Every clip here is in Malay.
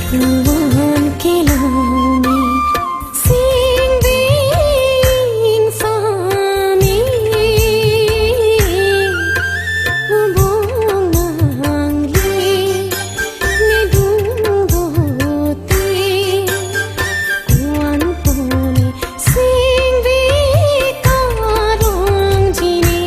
Tuhan kilami sing bin fami ubong nangli nedung doti kuan poni sing bi karong jini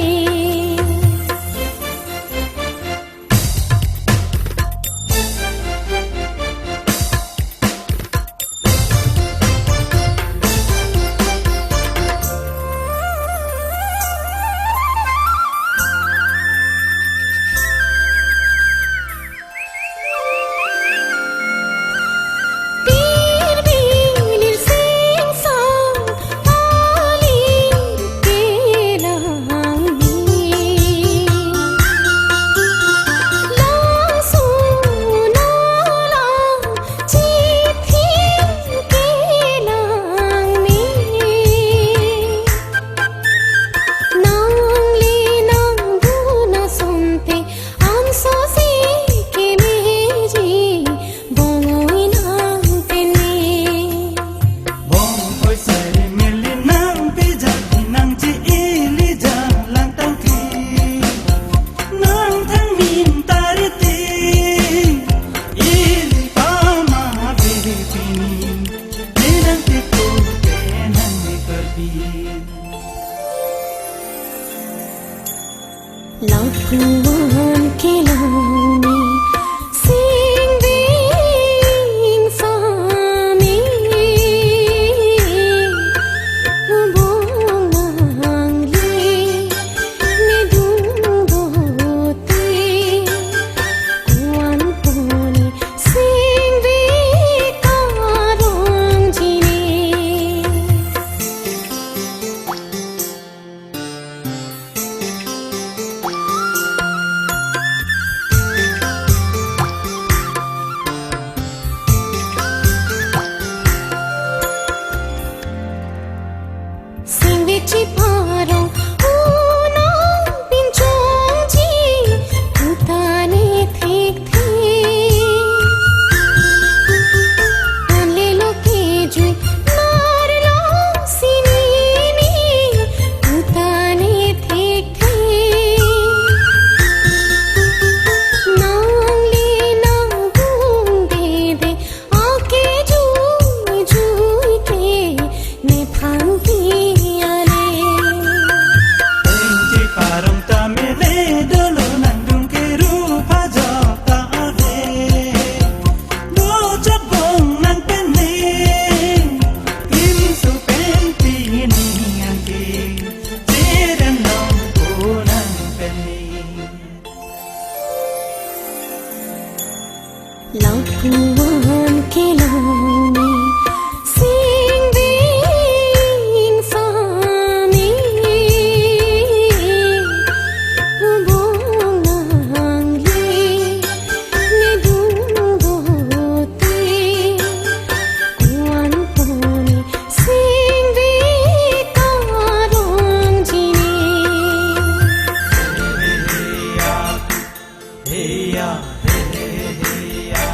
Tuhan kilami sing bin fami ubong nangli nedung doti kuan poni sing bi karong jini Ci parong unang pinchong ji utane thik thik anle loke jui marlo sinini utane thik thik nangli nang bung de de aake jui jui ke ne phang ki Tuhan kilami sing bin fami ubong nangli nedung doti kuan poni sing bi karong jini hey ya hey hey hey ya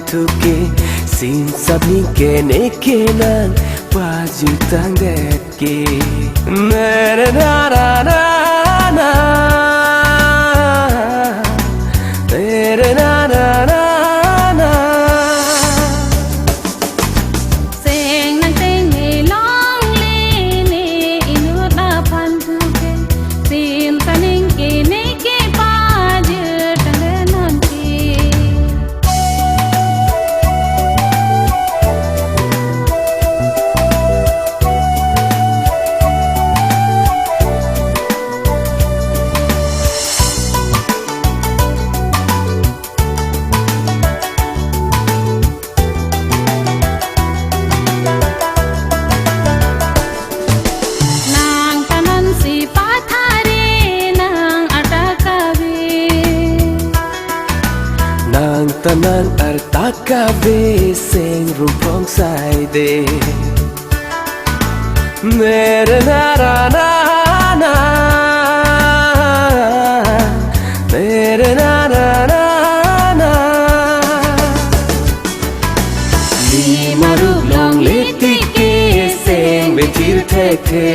tuke sin sabni ke ne ke nan paju tang det ke na na na na na na na na na na na Seng nang teng me long le ne inu da pan tu ke sim taning ke ne ke pa je tang de non ke Nang tanan si pathare nang atakawe Nang tanan artakawe seng rumpong sai de Nere na na na na Nere na na na na Li maru long leti ke seng betir thek the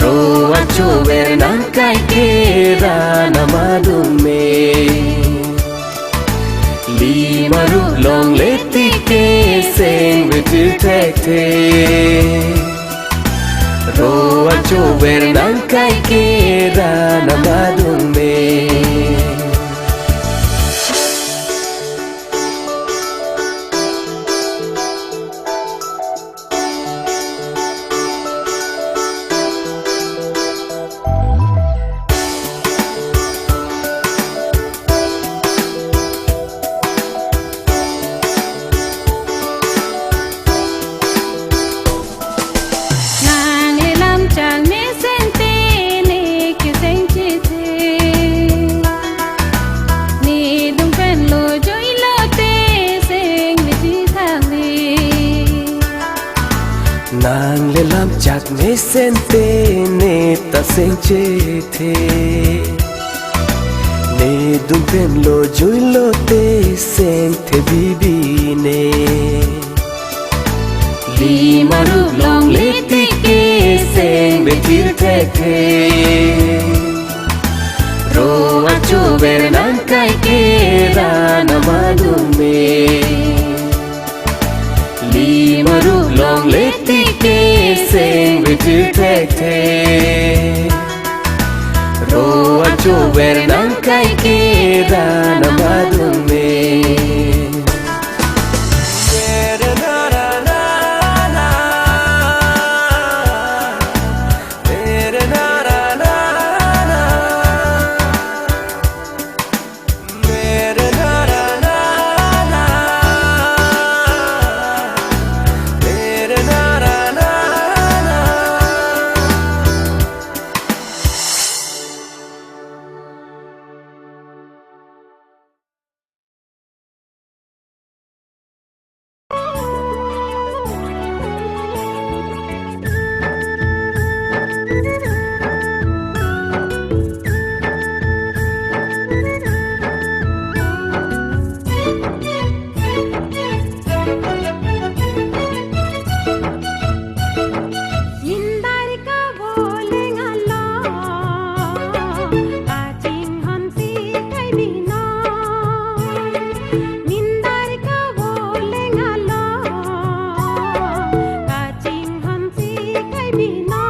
Ro acho ver nang kai ke ra namadum me Li maru long leti ke seng betir thek the Ro acho ver nang kai ke ra namadum me Nang le lam chang me sen te ne ke seng chi te Ni dung pen lo joi lo te seng me chi thang ne Nang le lam chak me sente ne ta seng che the Ne dung pen lo joi lo te seng the bibi ne Li maru long leti ke seng betir thek the Ro acho ver nang kai ke ra namadum me Li maru long leti ke seng betir thek the Ro acho ver nang kai ke ra namadum me Mindar ka bole ngalo ka ching hon si kai bina Mindar ka bole ngalo ka ching hon si kai bina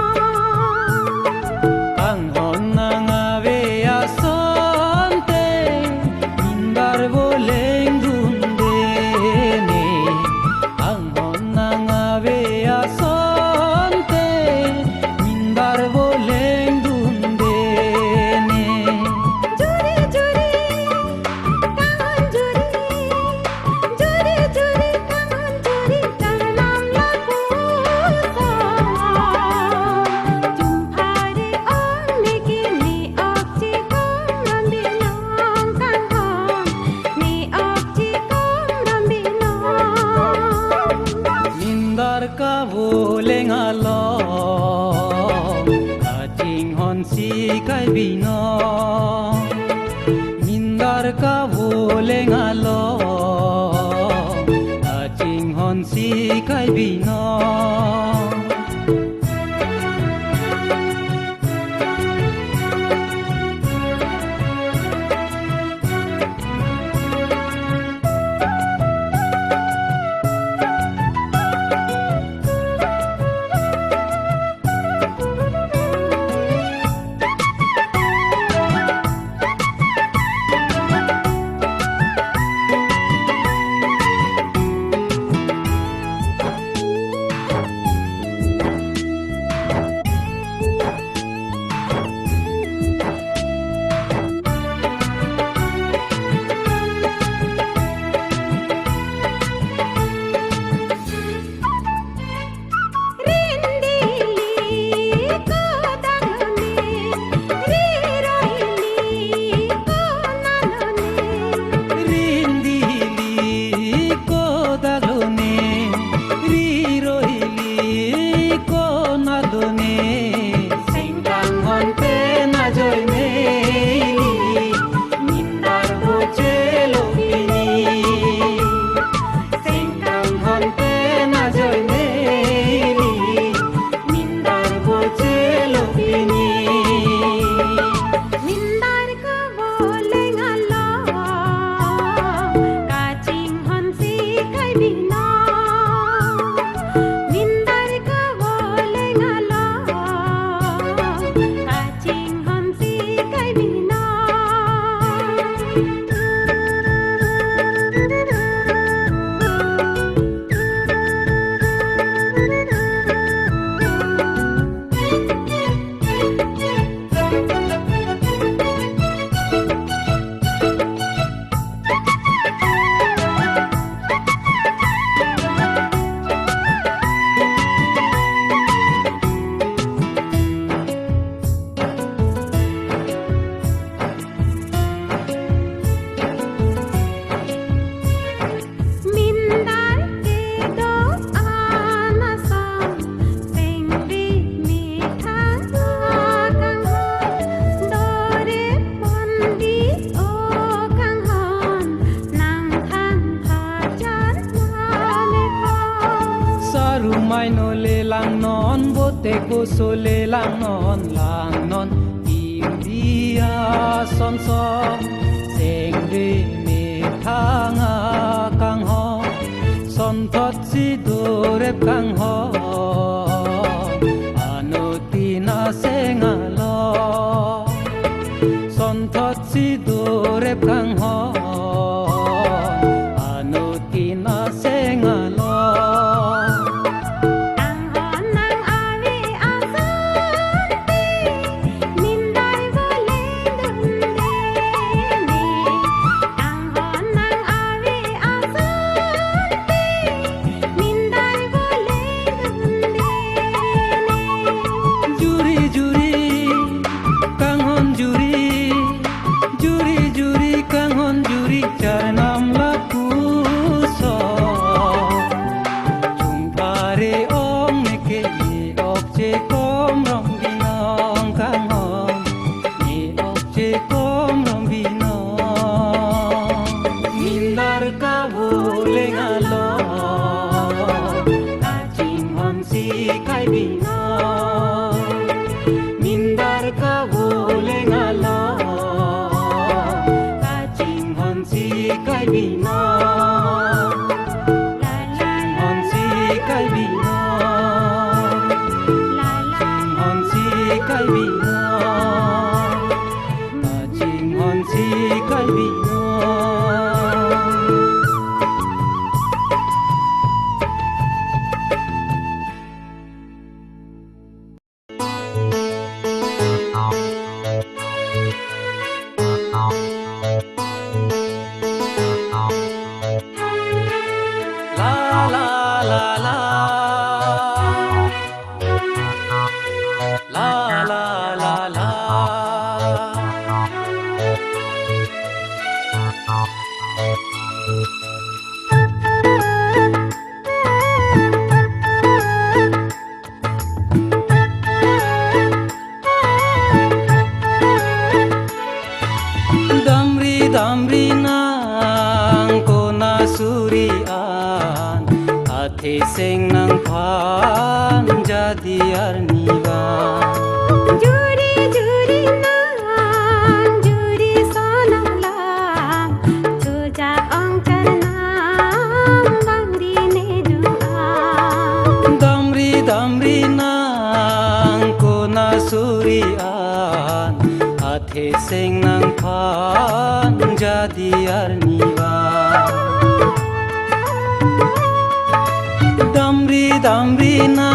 Ang hon na nga ve asonte mindar boleng dunde ne Ang hon na nga ve asonte mindar boleng dunde ne Juri juri kangon juri Juri juri kangon juri tanam laku sa Jumhare om niki ni ok chi kom rambi nong kan hom Ni ok chi kom rambi nong mindar ka boleng along kaching hon si kai bino mindar ka boleng along si kai bi no mai no le lang non bo te ko so le lang non India son son seng de me thanga kang ho son thot si do rep kang ho anotina senga lo son thot si do rep kang ho anotina senga lo Ate sing nang pan jadi arniwa Juri juri nang juri sonang lang Tujak ong charnam damri ne duang Damri damri nang kona surian Ate sing nang pan jadi arniwa Damri damri na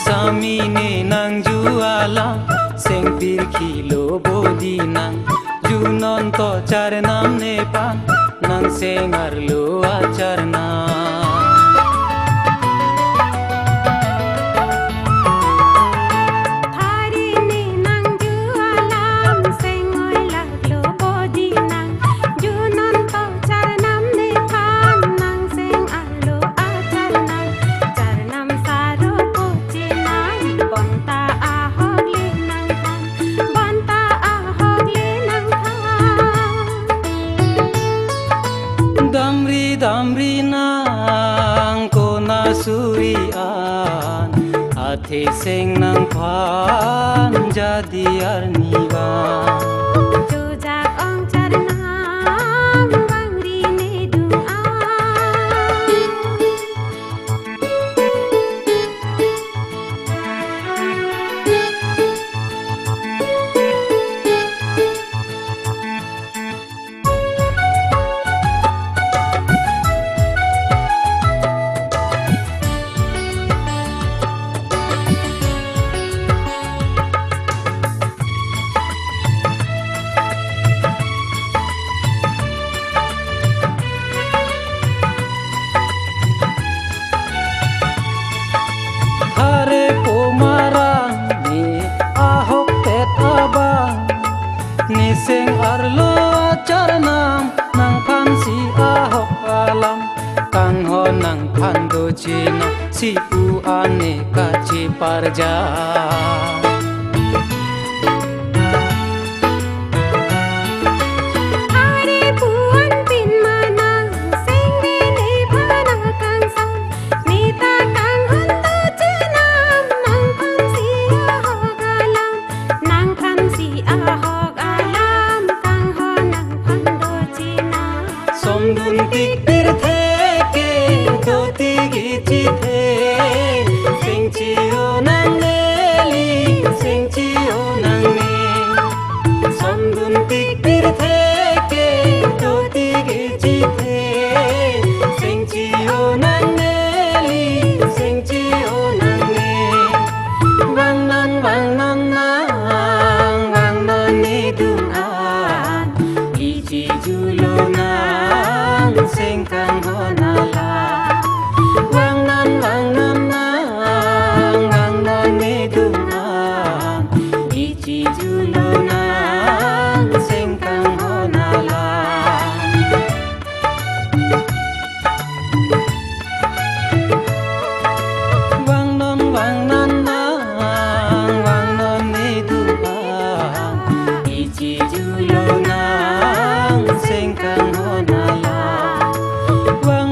Samine nang jualang seng pir kilo bodi nang junon to char nam ne pan nang seng arlo acar na Thari ne nang jualam seng oi laglo bodi nang junon to charnam ne pan nang seng arlo acar nang charnam saro poche nang bonta ahog le nang thang bonta ahog le nang thang Damri damri nang kona surian Ate seng nang pan jadi arniwa Tujak ong charnam damri ne duang Hare pomarang ni ahok pet abang ni seng arlo charnam nang pan si ahok alam kang ho nang pan do china si u ane kaci parja Hari puan pin manang seng bene bana kang sang nita kang hantu cenam nang kan si ahog alam nang kan si ahog alam kang ho nang pando cina som dun tik tir the ke do ti gi chi the sing chi o nang le li sing chi o nang ne som dun tik tir the ke do ti gi chi the sing chi o nang le li sing chi o nang ne wang nan ni dung an i chi ju lo nang sing kang ho na la wang nan ni dung an i chi ju lo nang sing kang ho na la Wang non ni dung an i chi ju lo nang sing kang ho na la Wang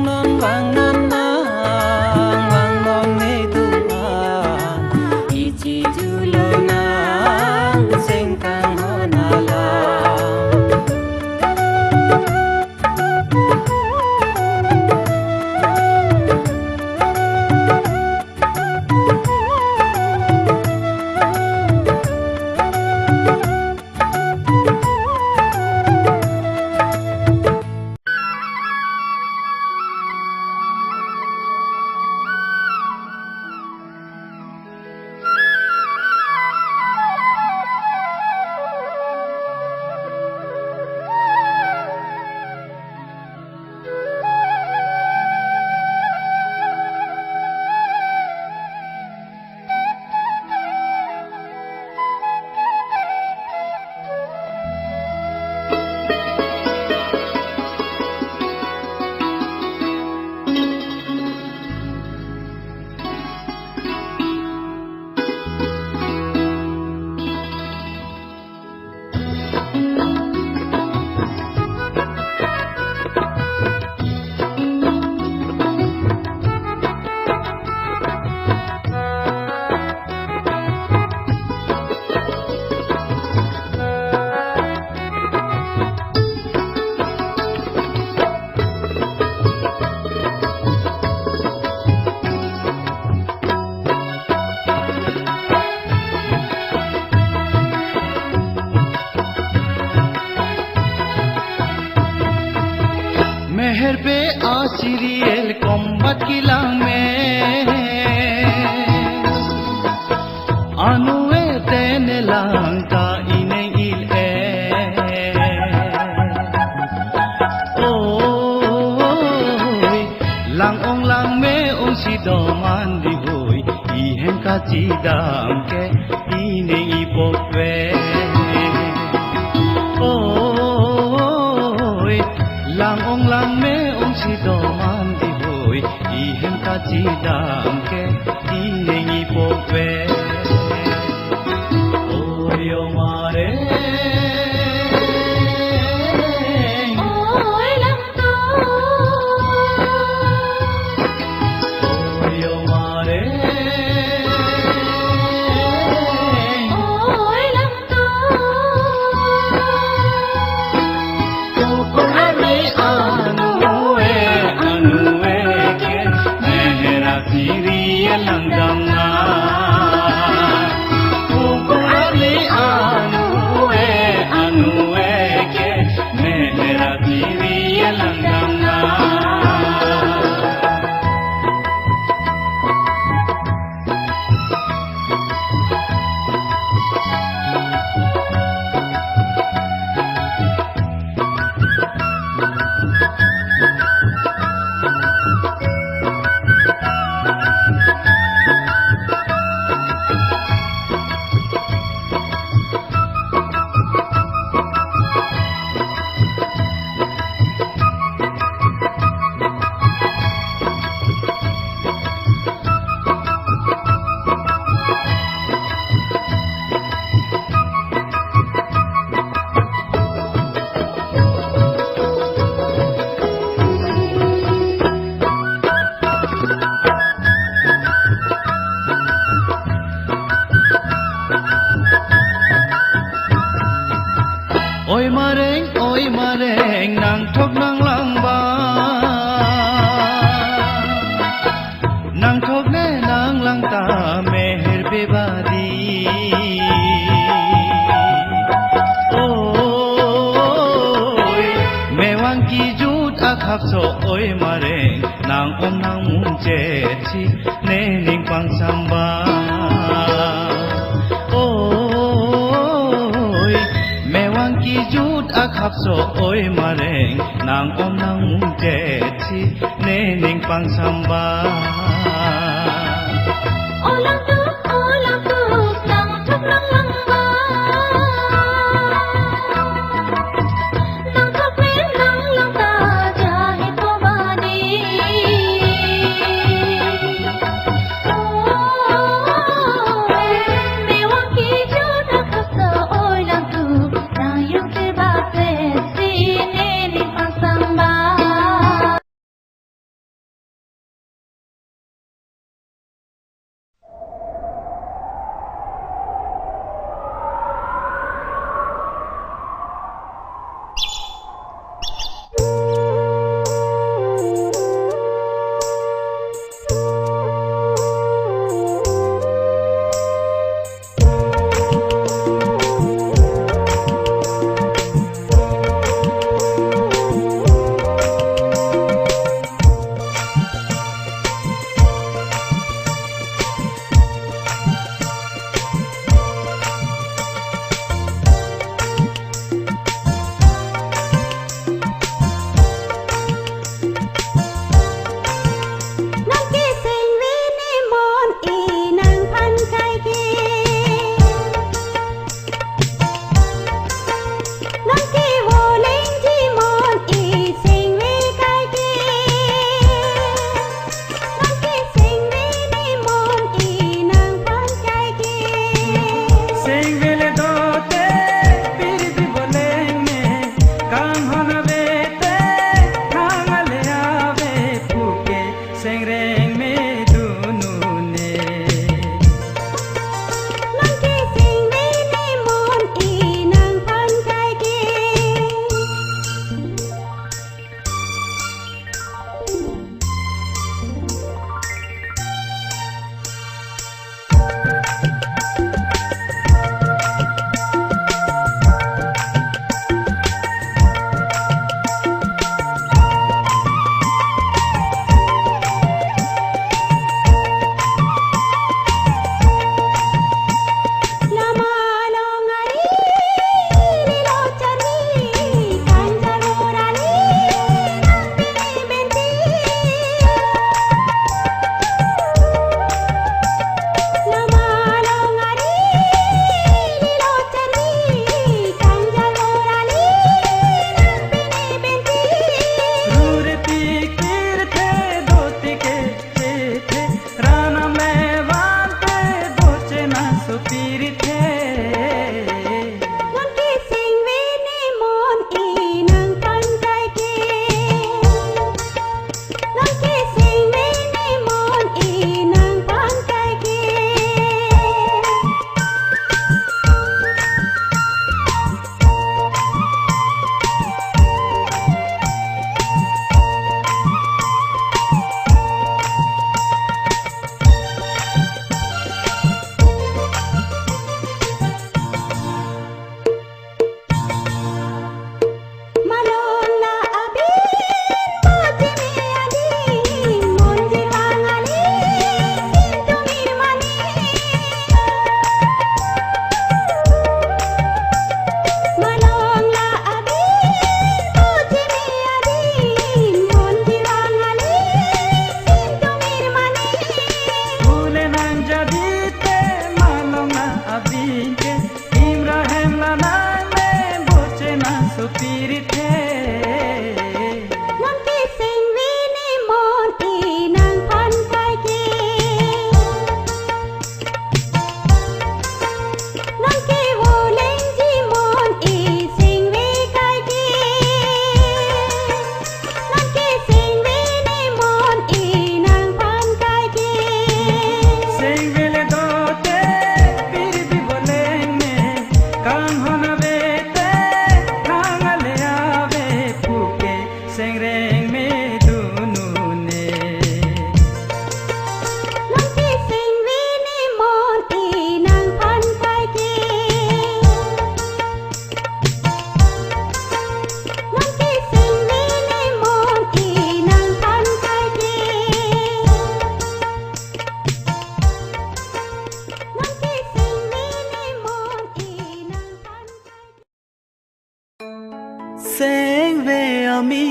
मेहर पे आसिरियल combat kilang me anue tenelang ka ineng il oi lang ong lang me ong si doman di hoy ihen ka chidam ke ineng ipokwe lang ong lang me ong si doman di hoy ihem ka chidam ke ineng ipokwe oyo mare ôi lắm to oyo mare ôi lắm to Kokore anue ke mehera siriya langdam na Kokore anue ke mehera siriya langdam na Oi mareng nang thok nang lang ba nang thok ne nang lang ta meher be badi oi mewang ki jut akhap so oi mareng nang om nang mung che chi ne ning pang samba mewang ki jut akhap so oi mareng nang om nang mung che chi ne ning pang samba ôi lắm to nang thok nang lang ba nang thok me nang lang ta jahi po ba di ôi mewang ki jut akhap so oi lang tu nang yung te ba pe si ne ni pasang ba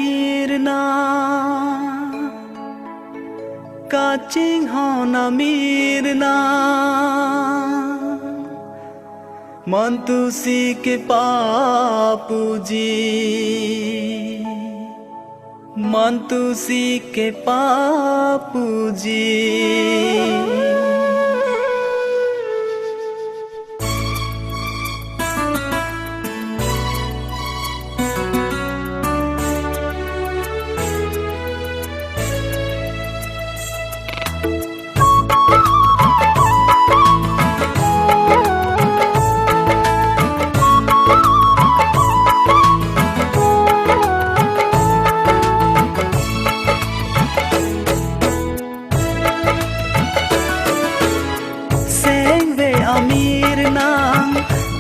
mirna kaching hona mirna mantusi ke papuji mantusi ke papuji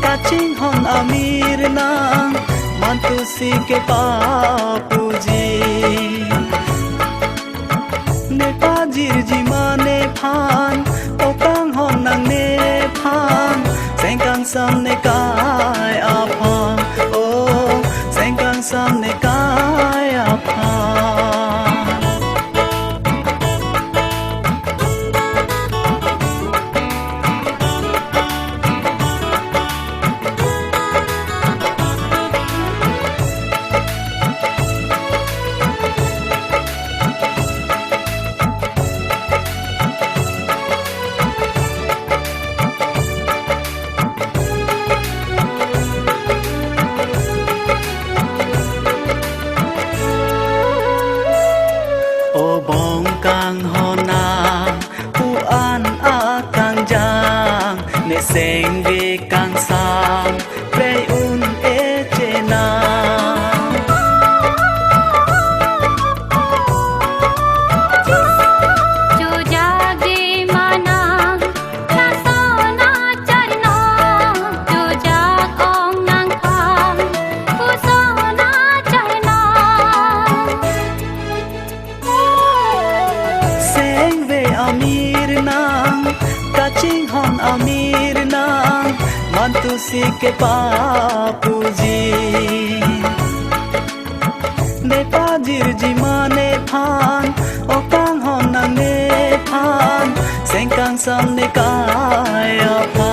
kaching hon amir nang mantusi ke papuji ne pajir ji mane phan okang hon nang ne phan sengkang sam ne kai apang oh sengkang sam ne kai apang seng ve kang sam play un e chena jo jage mana la sona charno jo jag ong nang phang ku sona charno seng ve amir nang kaching hon amir nang mantusi ke papuji ne pajir ji mane phan okang hon nang ne phan sengkang sam ne kai apha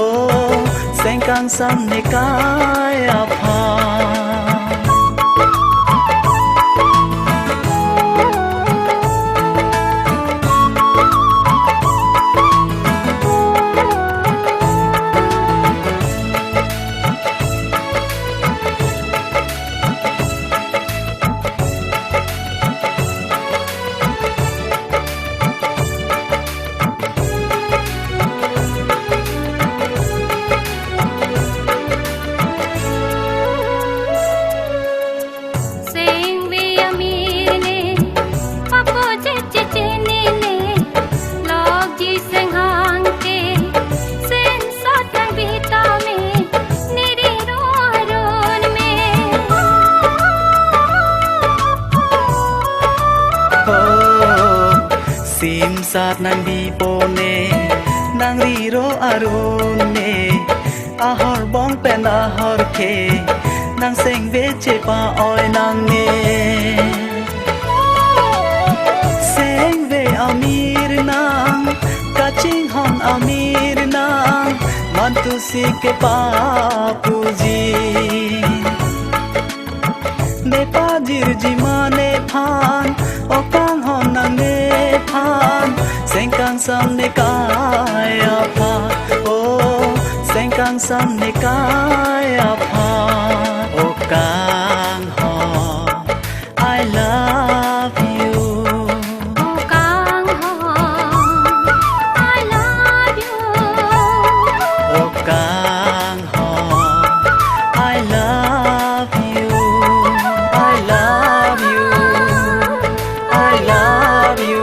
oh sengkang sam ne kai apha sim sat nang di pone nang riro arune ahor bong pen ahor ke nang seng ve che pa oi nang ne seng ve amir nang kaching hon amir nang mantusi ke papuji ne pajir ji mane phan okang hon nang ne phan sengkang sam ne kai apha oh sengkang sam ne kai apha okang hon I love you okang hon I love you okang hon I love you I love you I love you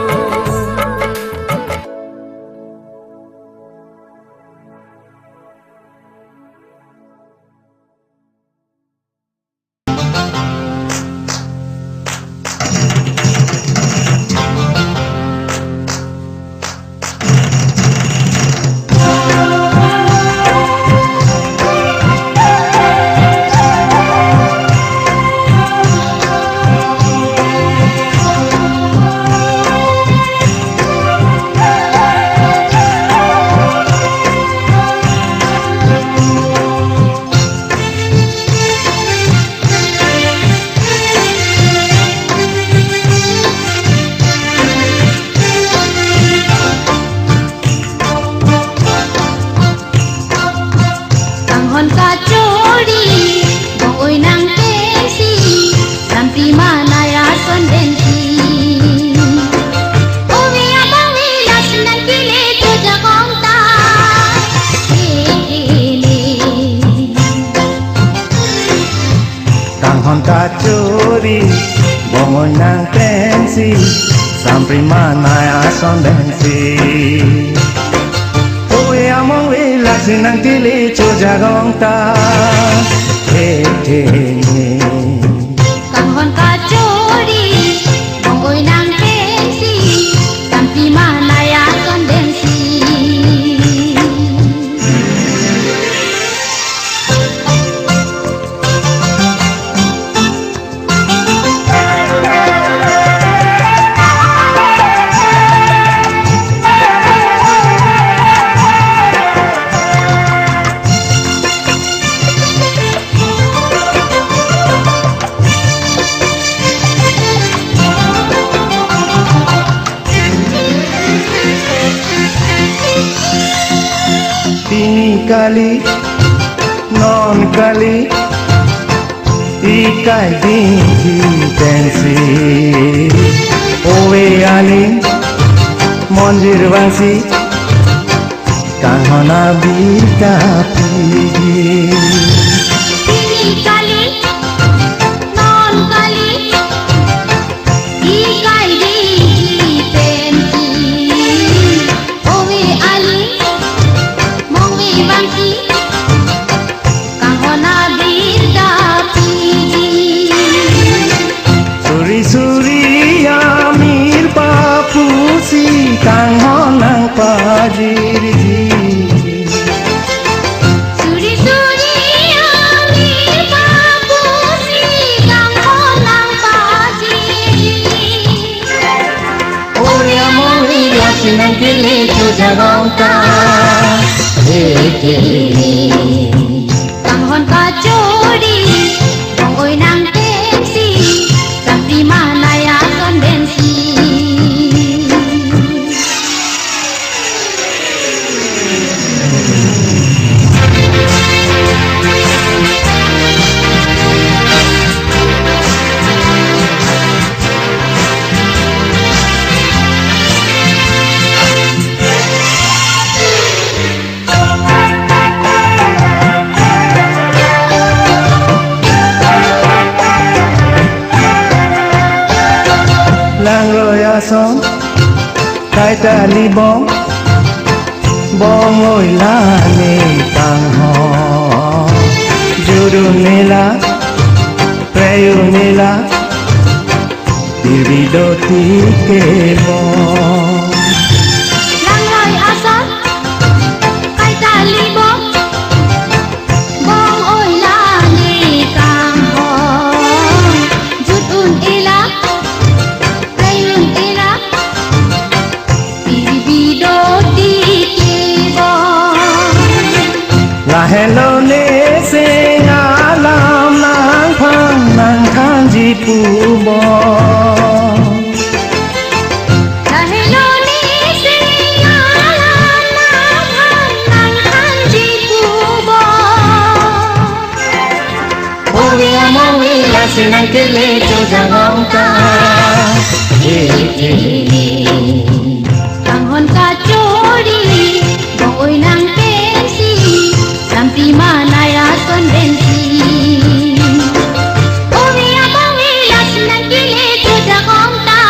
Bongoy nang pensi Sampai mana ya son pensi Owe among we lasinang tili chujagong ta He he Kang hon ka chori bongoy nang pensi sampai mana ya kondensi kali non kali ikai dingi pensi owe ali monjir wangsi kahana bika pigi ini kali non kali ikai di pensi owe ali mongwe bangsi kahona birda pigi suri suri amir papusi kahona pajirji suri suri amir papusi kahona pajirji owe among lasinang kili chujagong ta Kanghon ka chori bongoy nang pensi sampai mana ya kondensi lang roya son kai ta li bong bong oi la ne tang ho juru ne la preyu ne la diri do ti ke bong lang loy asat kai ta li bong bong oi la ni kang ho jut un ila prayun ila bibi do di ke bong la hello ne se alam nang khang ji pu bong Lahelo ni singalan nang kanji kubo owe among we lasinang kili chujagong ta Kanghon ka chori bongoy nang pensi sampai mana ya kondensi Owe among ilas nang kili chujagong ta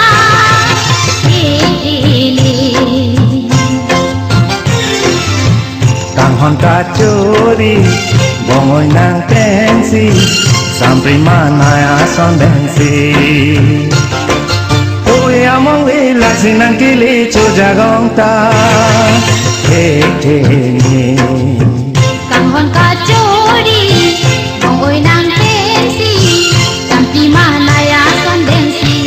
Kanghon kacuri bongoy nang pensi sampai mana ya son bensi owe among we lasinang kili chujagong ta he he Kanghon ka chori bongoy nang pensi sampai mana ya kondensi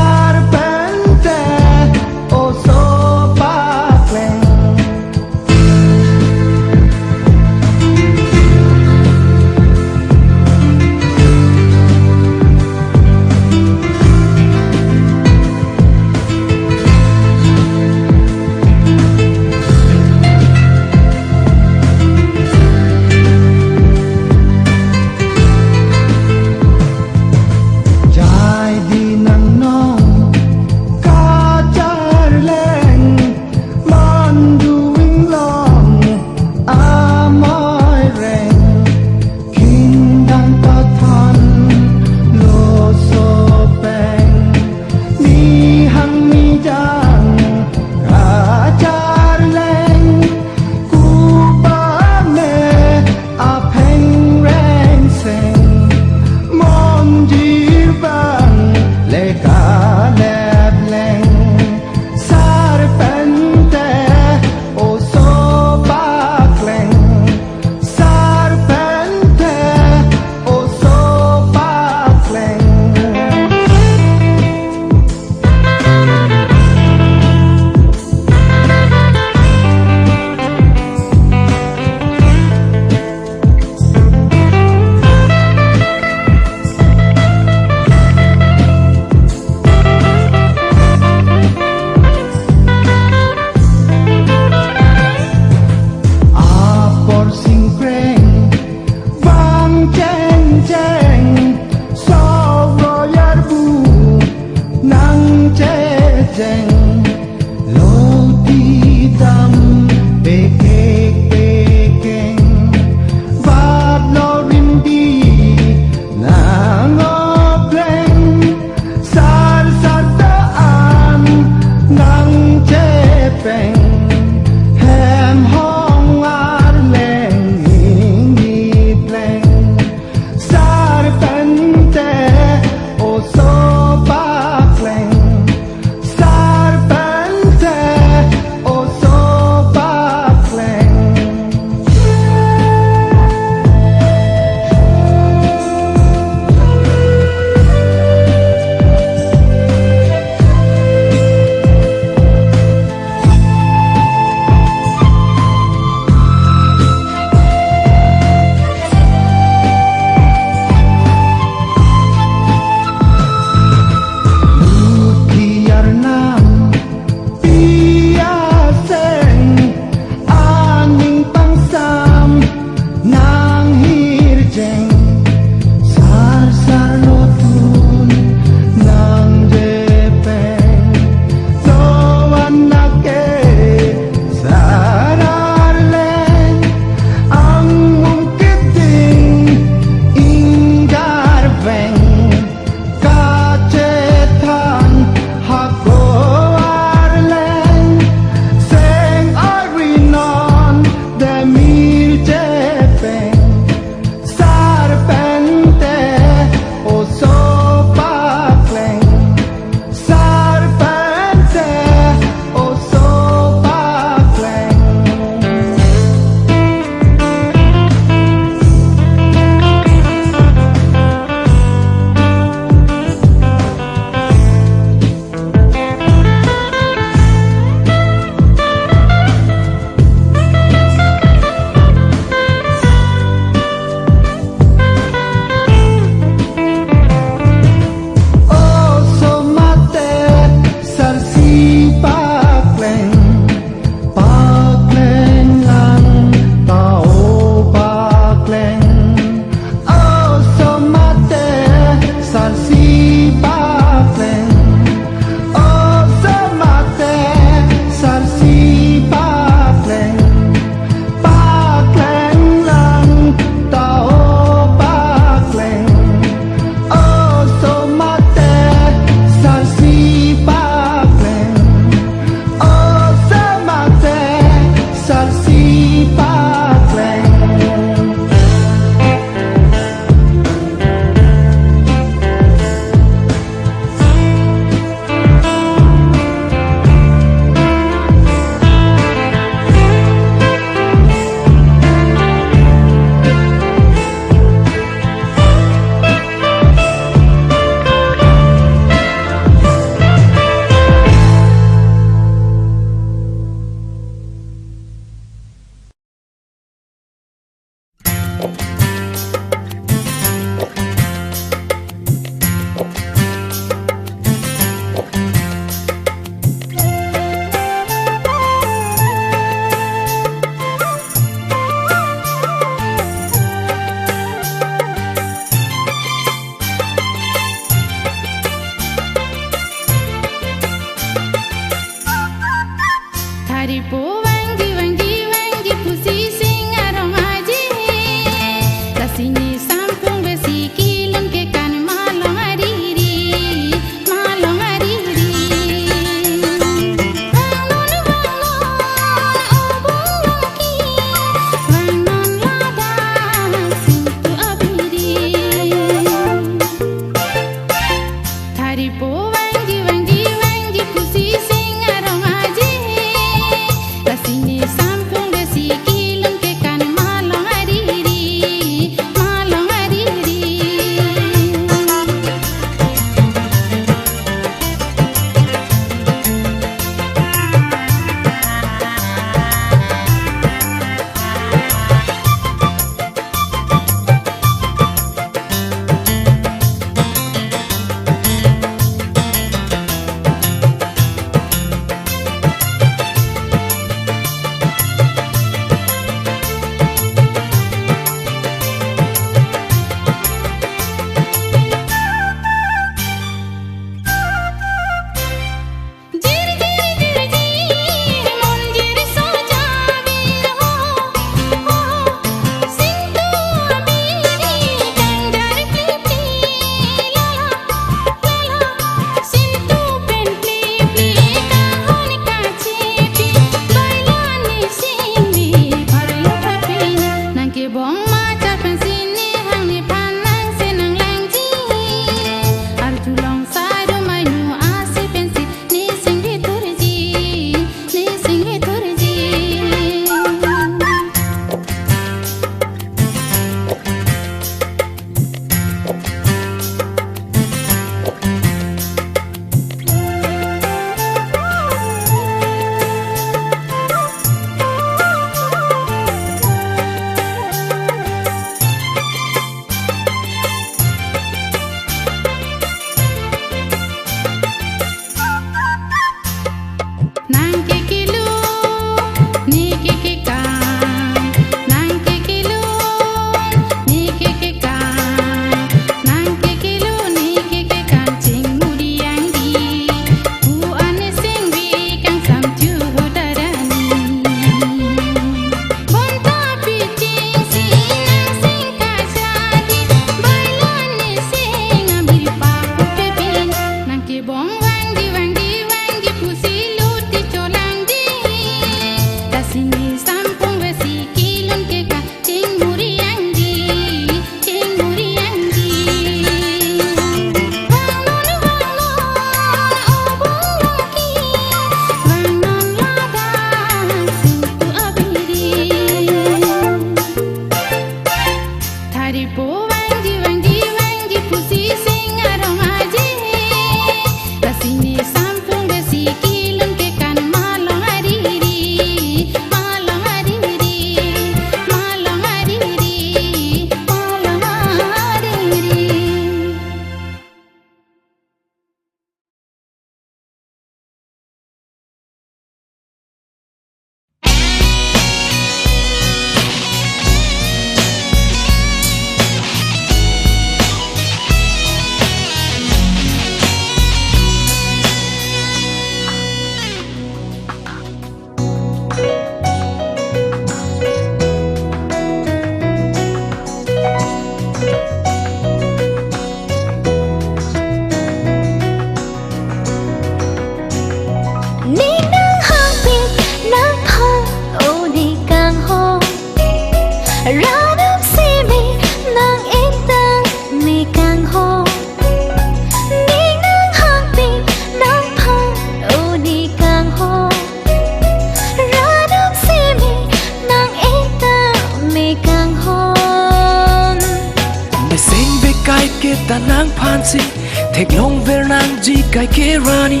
Thek long ver nang ji kai ke rani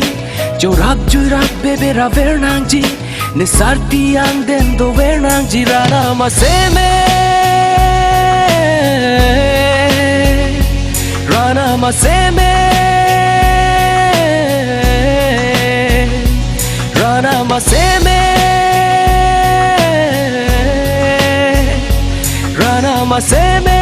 Jo rap ju rap bebe ra ver nang ji Ne sarti ang den do ver nang ji rana ma se me Rana ma se me Rana ma se me Rana ma se me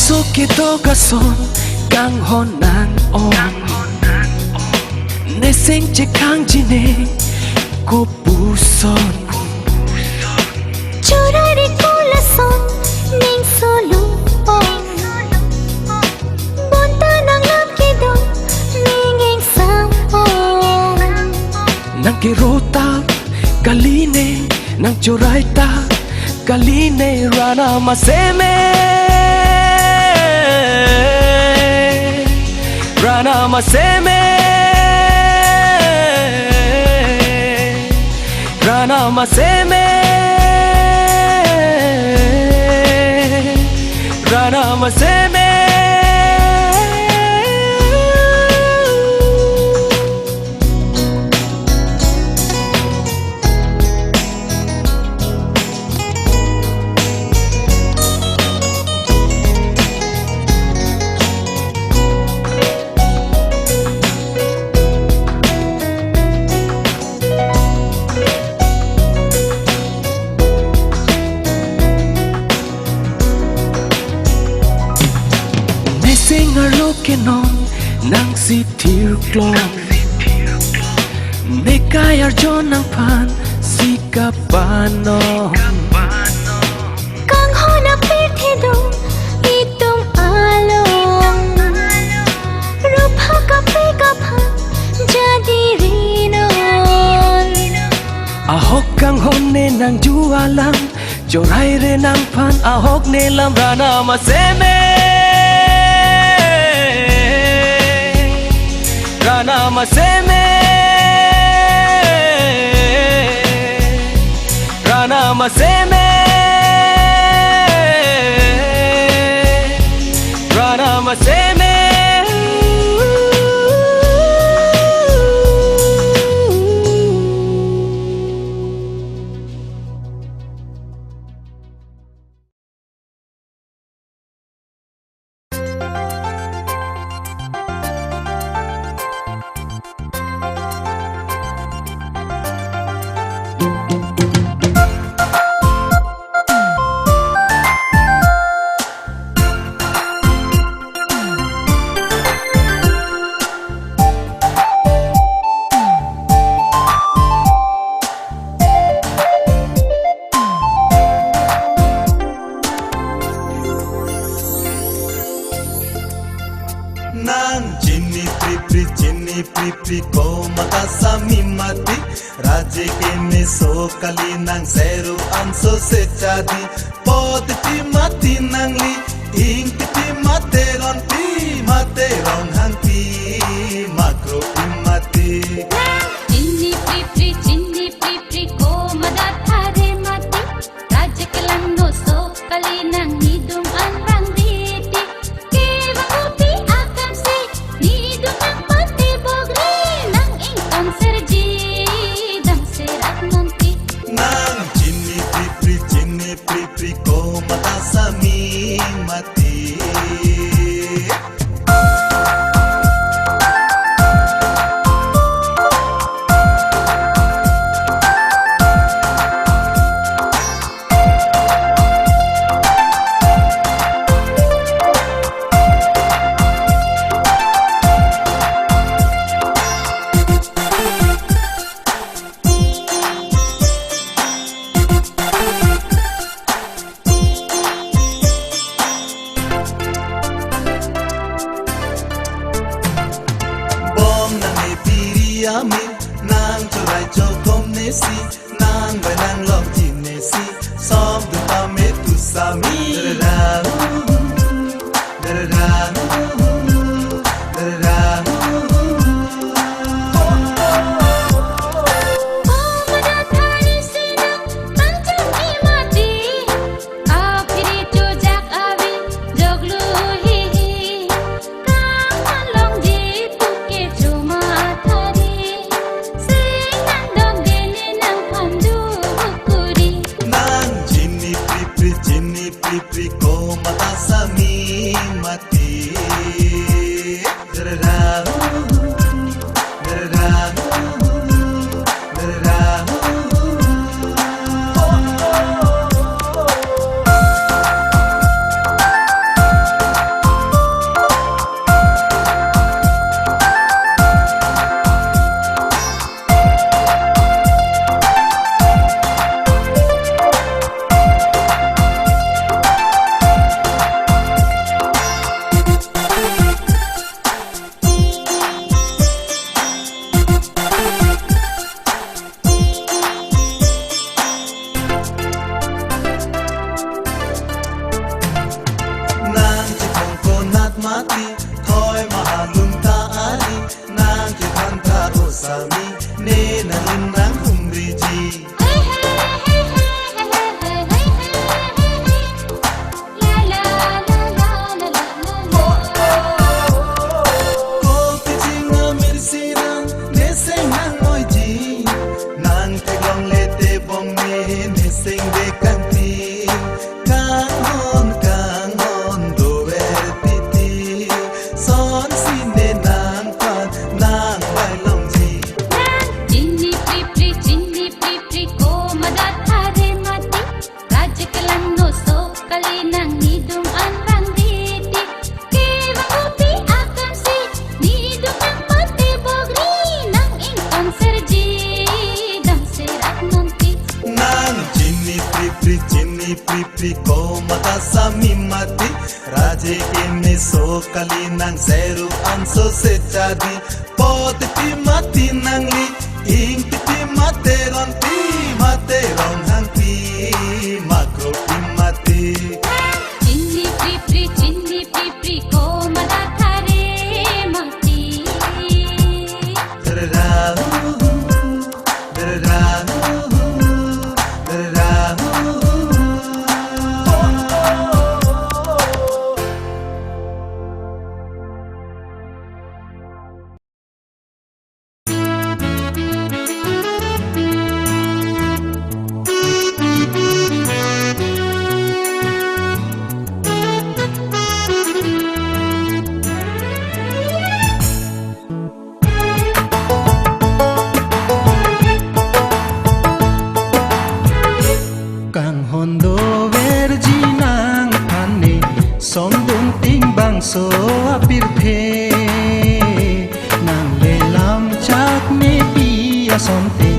So ke to ka son kang hon nang on Ne sing che kang ji ne ko pu son Chorare kola son ning solo Bonta nang lam ke do ning ing sam Nang ke rota kaline nang chorai ta kaline rana ma se me Rana ma se me Rana ma se me Rana ma se me Singer looking on nang si tir klong Ne kaya John nang pan si kapano Kang hona pirthe do itum along Rupha ka pe ka pha jadi rinon Ahok kang hon ne nang jualang Jorai re nang pan ahok ne lam rana ma se me Rana ma se me Rana ma se me Rana ma se me Pri ko mata sami mati raje ke me so kali nang seru anso se chadi pod ti mati nang li ing ti mate ron hang pi makro pi mati Chinni pri ko mada thare mati raje ke lanno so kali nang nidum an rang diti ke wangupi akan se nidum nang pati bogre nang ing konser ji dang serat nanti nang chinni pri ko mata sami mati mi nang churai cho kom ne si nang vai nang lom ji ne si som du pa me tu sa mi da da da Pri ko mata sami mati raje ke me so kali nang seru anso se jadi pod ti mati nang li ing ti mate ron hang pi makro ti mati Chinni pri ko mata thare mati so apir the nang le lam chak ne pi asonte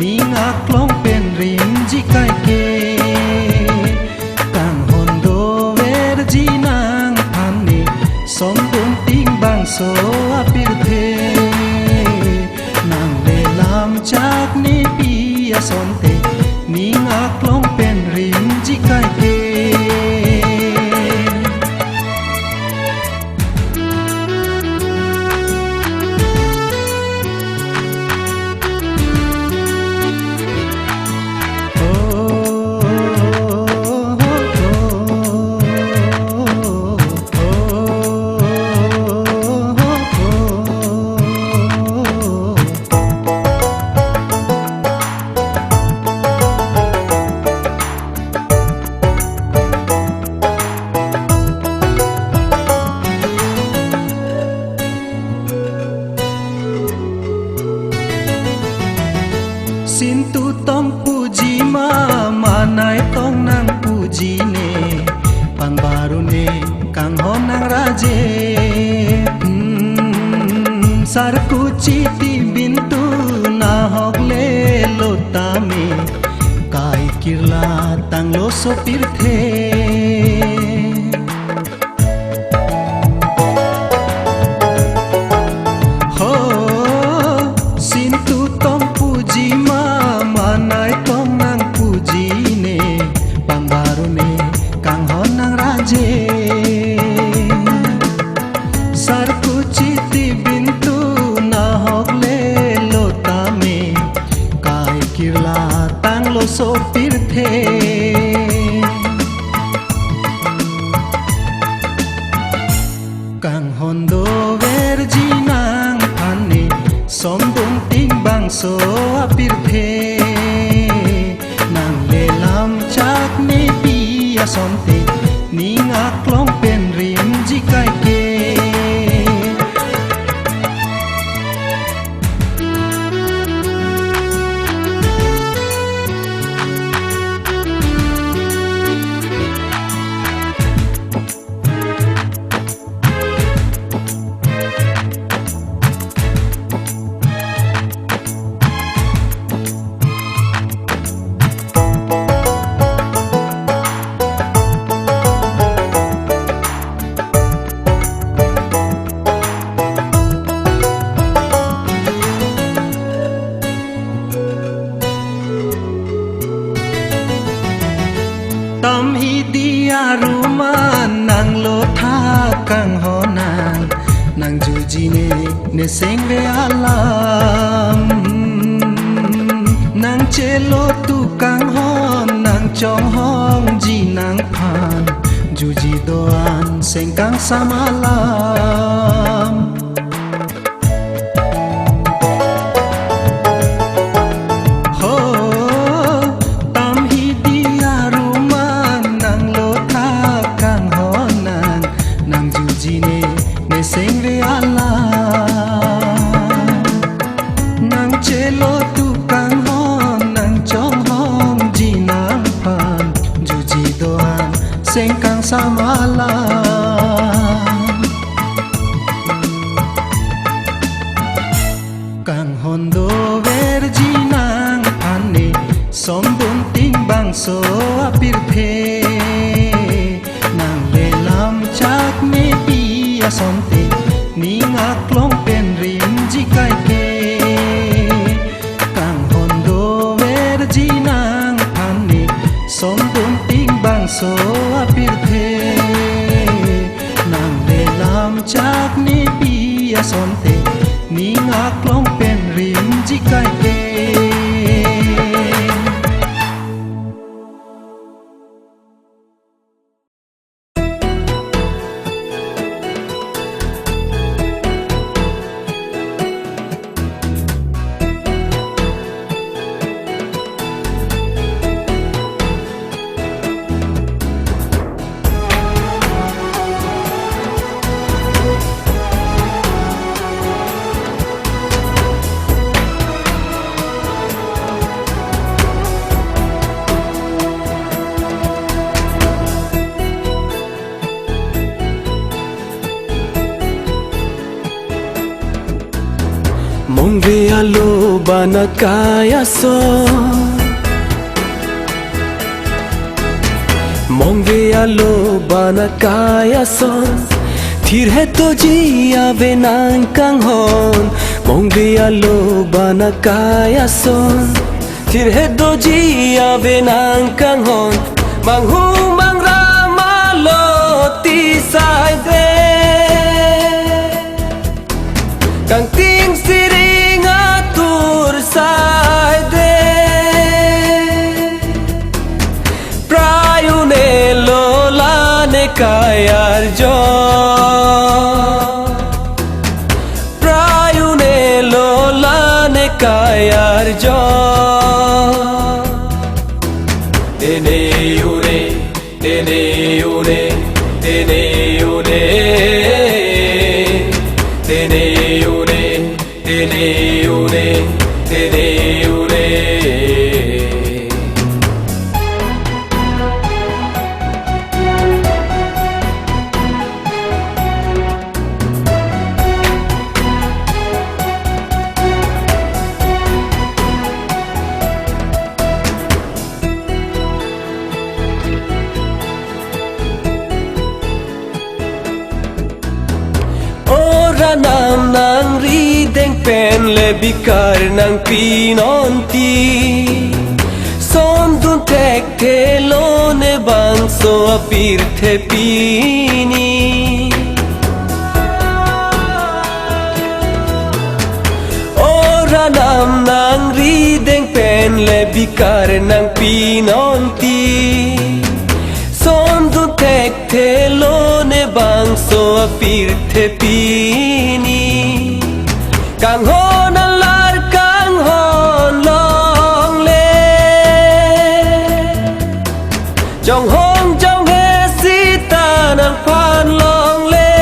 ninga klong pen rim ji kai ke kang hondo ver ji nang phanne som dum ting bang so apir the nang le lam chak ne pi asonte ninga klong pen rim ji kai ke Sintu tong puji ma manai tong nang puji ne pan baru ne kang honang raje sarku chiti bintu na hogle lotame kai kirla tang lo so pirthe a son te ni nga klong pen rim ji kai ke Tam hi dia ruman nang lo tha kang ho nang ju ji ne seng ve alam nang che lo tu kang ho nang chong hong ji nang phan ju ji doan seng kang samalam sing ve ala nang chelo tu kang hon nang chong hong ji nang phan ju ji doan sing kang samala kang hon do ver ji nang phan ne som bun ting bang so apir phe nang le lam chak me pi a som te ni nga klong pen rim ji kai ke kang hon do ver ji nang phan ni som bun ting bang so apir the nang le lam chak ni pi a som te ni nga klong pen rim ji kai ke Mong ve alo bana kaya so Mong ve alo bana kaya son Thir hai to ji ave nang kang hon Mong ve alo bana kaya son Thir hai to ji ave nang kang hon Mang hu mang ra ma lo ti sai de Kang ting siring atur sai de Prayune lola ne kayar jo Prayune lola ne kayar jo Tene une Tene une Tene une Tene une Tene une Tene une Ora nam nang ri deng pen le bikar nang pinonti Son dun tek te lo ne bang so apir te pini Ora nam nang ri deng pen le bikar nang pinonti Son dun tek te lo ne bang so apir te pini Kang hon alar kang hon long le Jong hong jong sita nang pan long le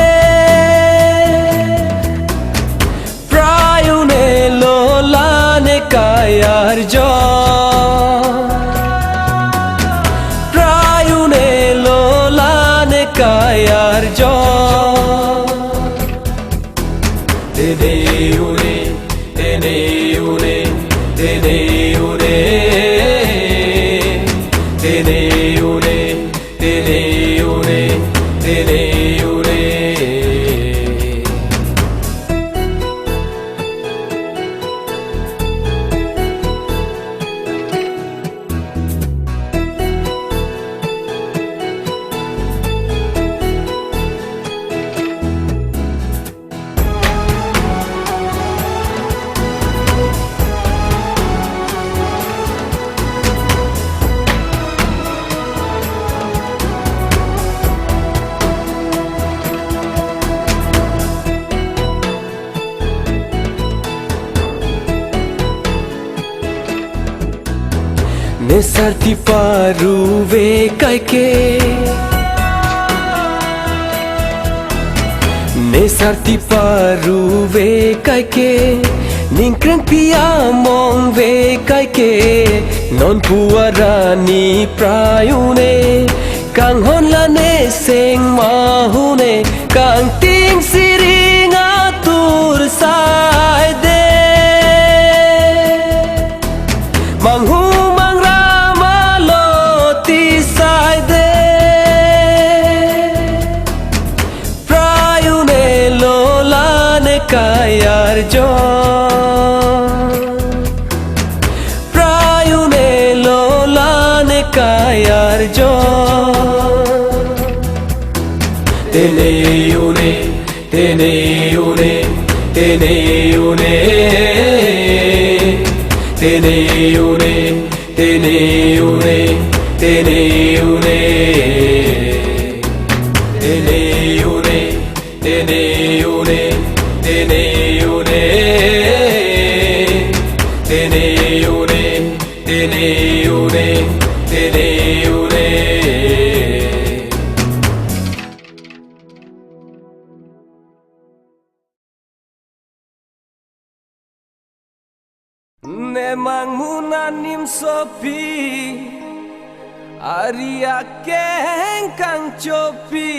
prayune lola ne kayar jo prayune lola ne kayar jo tene une tene une tene une tene une tene une tene une ne sarti paru ve kaike ne sarti paru ve kaike ningkrang pia mong ve kaike non puarani prayune kang hon la ne seng mahune kang ting siringa tur sai de manghu kayar jo prayune lola ne kayar jo tene une tene une tene une tene une tene une tene une tene une tene une tene une tene une tene une tene une ne mangunanim sopi aria keng kang chopi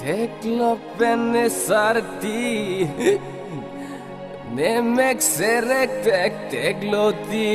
teklo penne sarti ne mek serek tek tekloti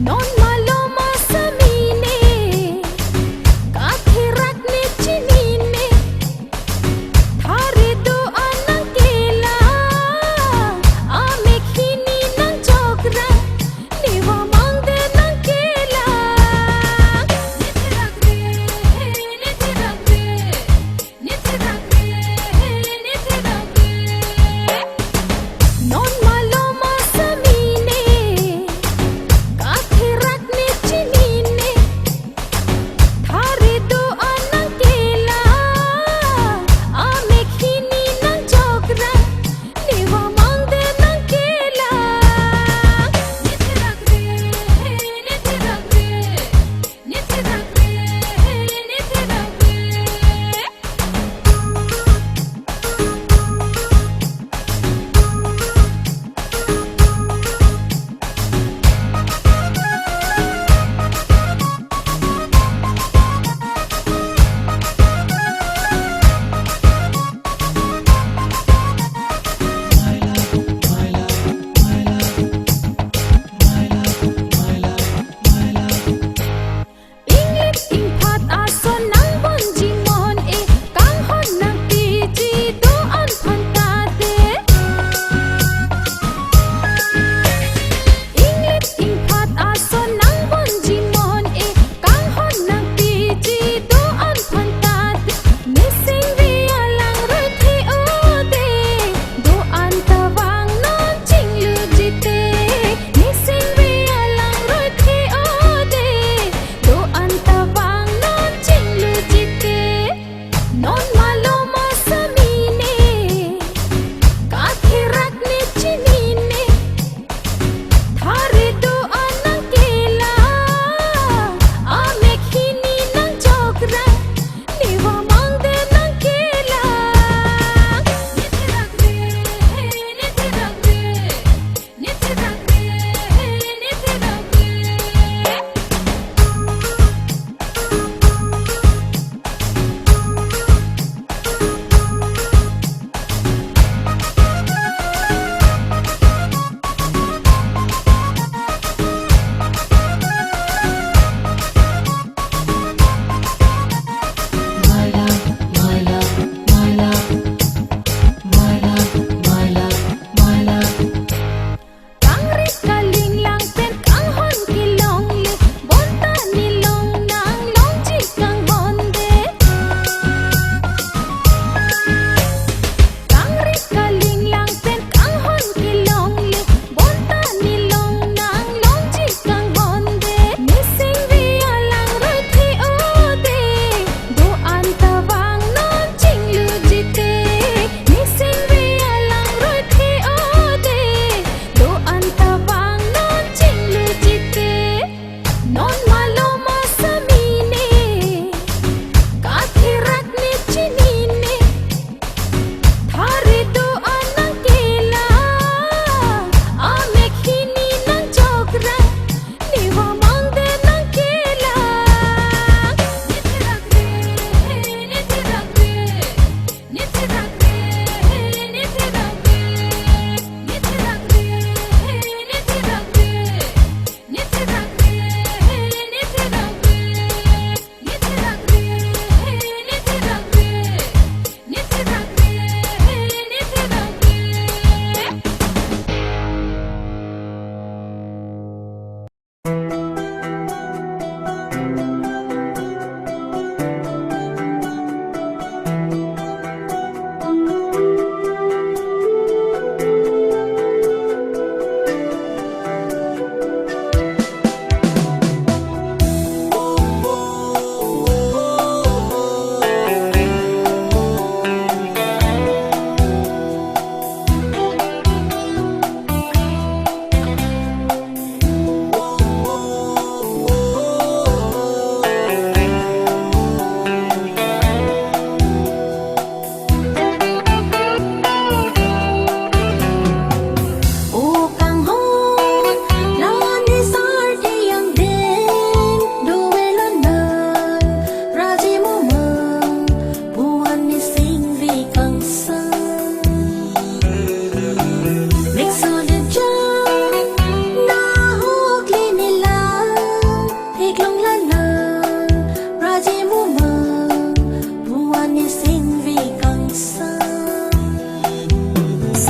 Non malo masamine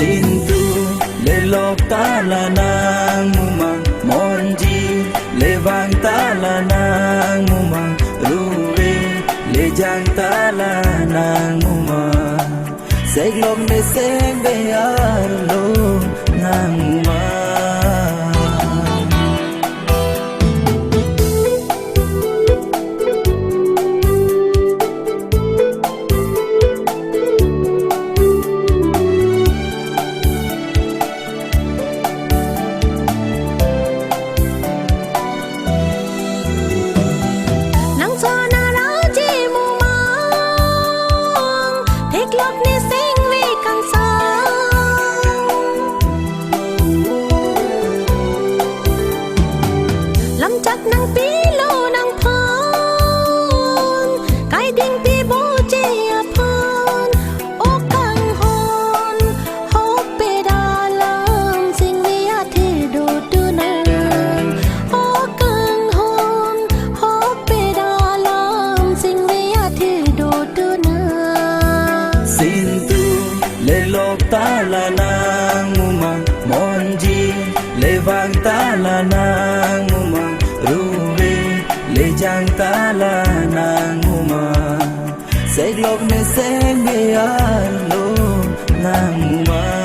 xin tu lệ lộc ta là nàng mù màng mòn chi lệ vàng ta là nàng mù màng ruwe lệ giang ta là nàng mù màng sek lộc ne sek be alo nàng mù màng ta là nàng mù màng mòn gì lệ vàng ta là nàng mù màng ruwe lệ giang ta là nàng mù màng sek lộc ne sek be alo nàng mù màng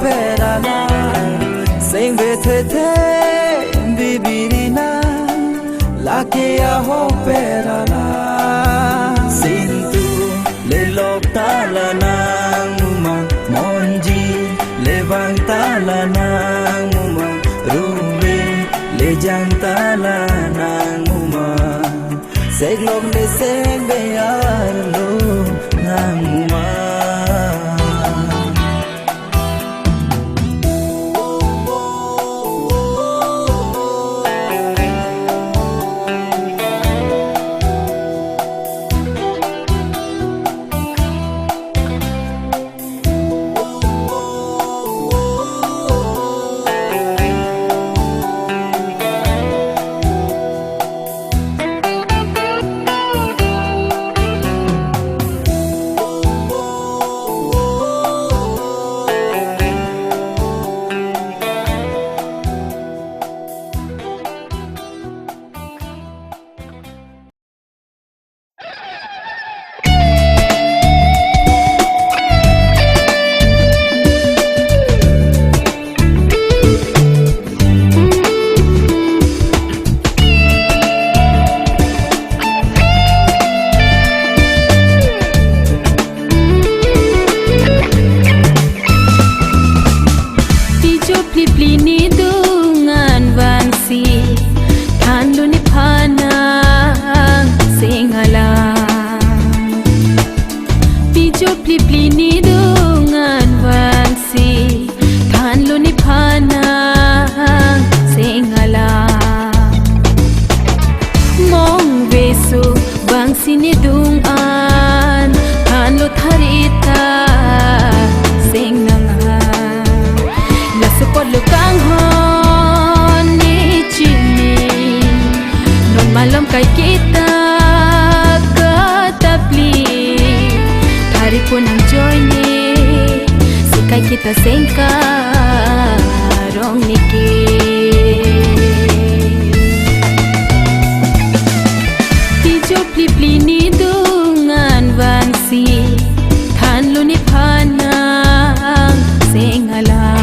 Perana sing ve the the bibirina la ke a ho perana sin tu le lộc ta là nàng mù màng mòn ji le vàng ta là nàng mù màng ruwe le giang ta là nàng mù màng sek lộc ne sek be alo nàng mù màng malam kai kita ketapli hari pun ang joy ni sikai kita sengka rong niki tijo pli pli ni dungan vansi than lu ni phanang sengala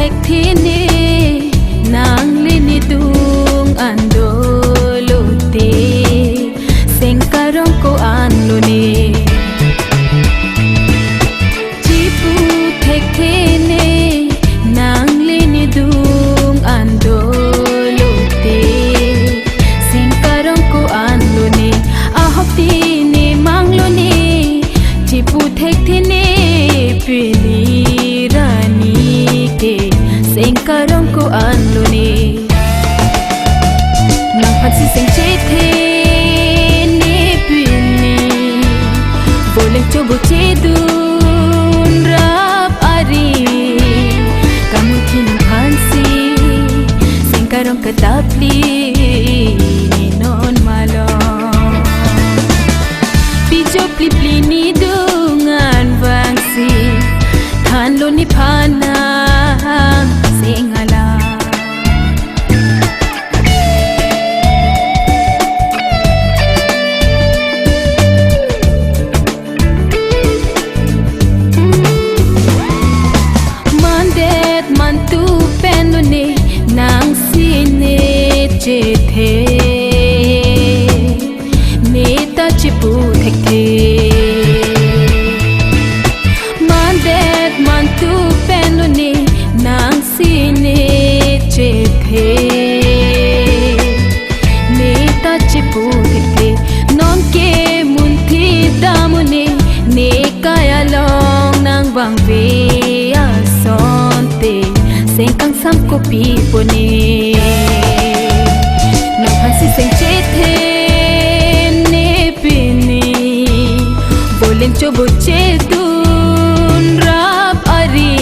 thek thi ni nang li ni dung ando lo te seng karong ko an lo ni chi pu thek thi ni nang li ni dung ando lo te seng karong ko an lo ni a hop ti ni mang lo ni chi pu thek thi ni pili rani ke seng karong ko an lo ni nang phat si seng che the ni pili boleh coba che dun rap ari kamu kini phansi seng karong katapli non malo pijo plipli ni dungan vangsi than lo ni phana singala mandet mantu pen lo ni nang sine che the neta chipu thek the mandet mantu pen lo ni nang sine che the neta chipu thek the non ke mun thi damune ne kaya long nang bang ve a son te seng kang sam ko pi pone nang phansi seng che the ne pini bolen chobo che dun rap ari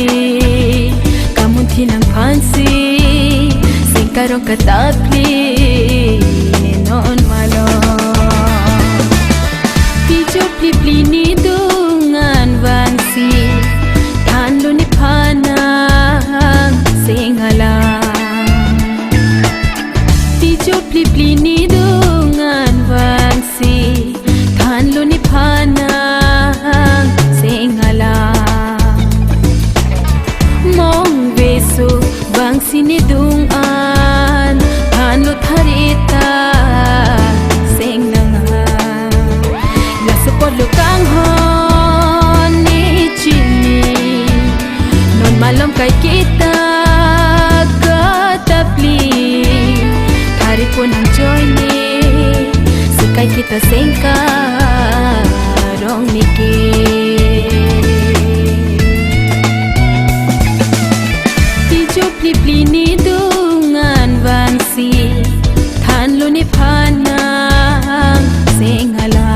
kamu thi nang phansi seng karong katapli non malo pijo plipli ni dungan vangsi than lo ni phana singala pijo plipli ni dungan vangsi than lo ni phana singala mong vesu vangsi ni dung an than lo tharita sing nanga la support lo kang hon ni chini non malom kai kita katapli hari pun ang joy ni sikai kita sengka rong niki tijo plipli ni dungan vangsi than lo ni phana singala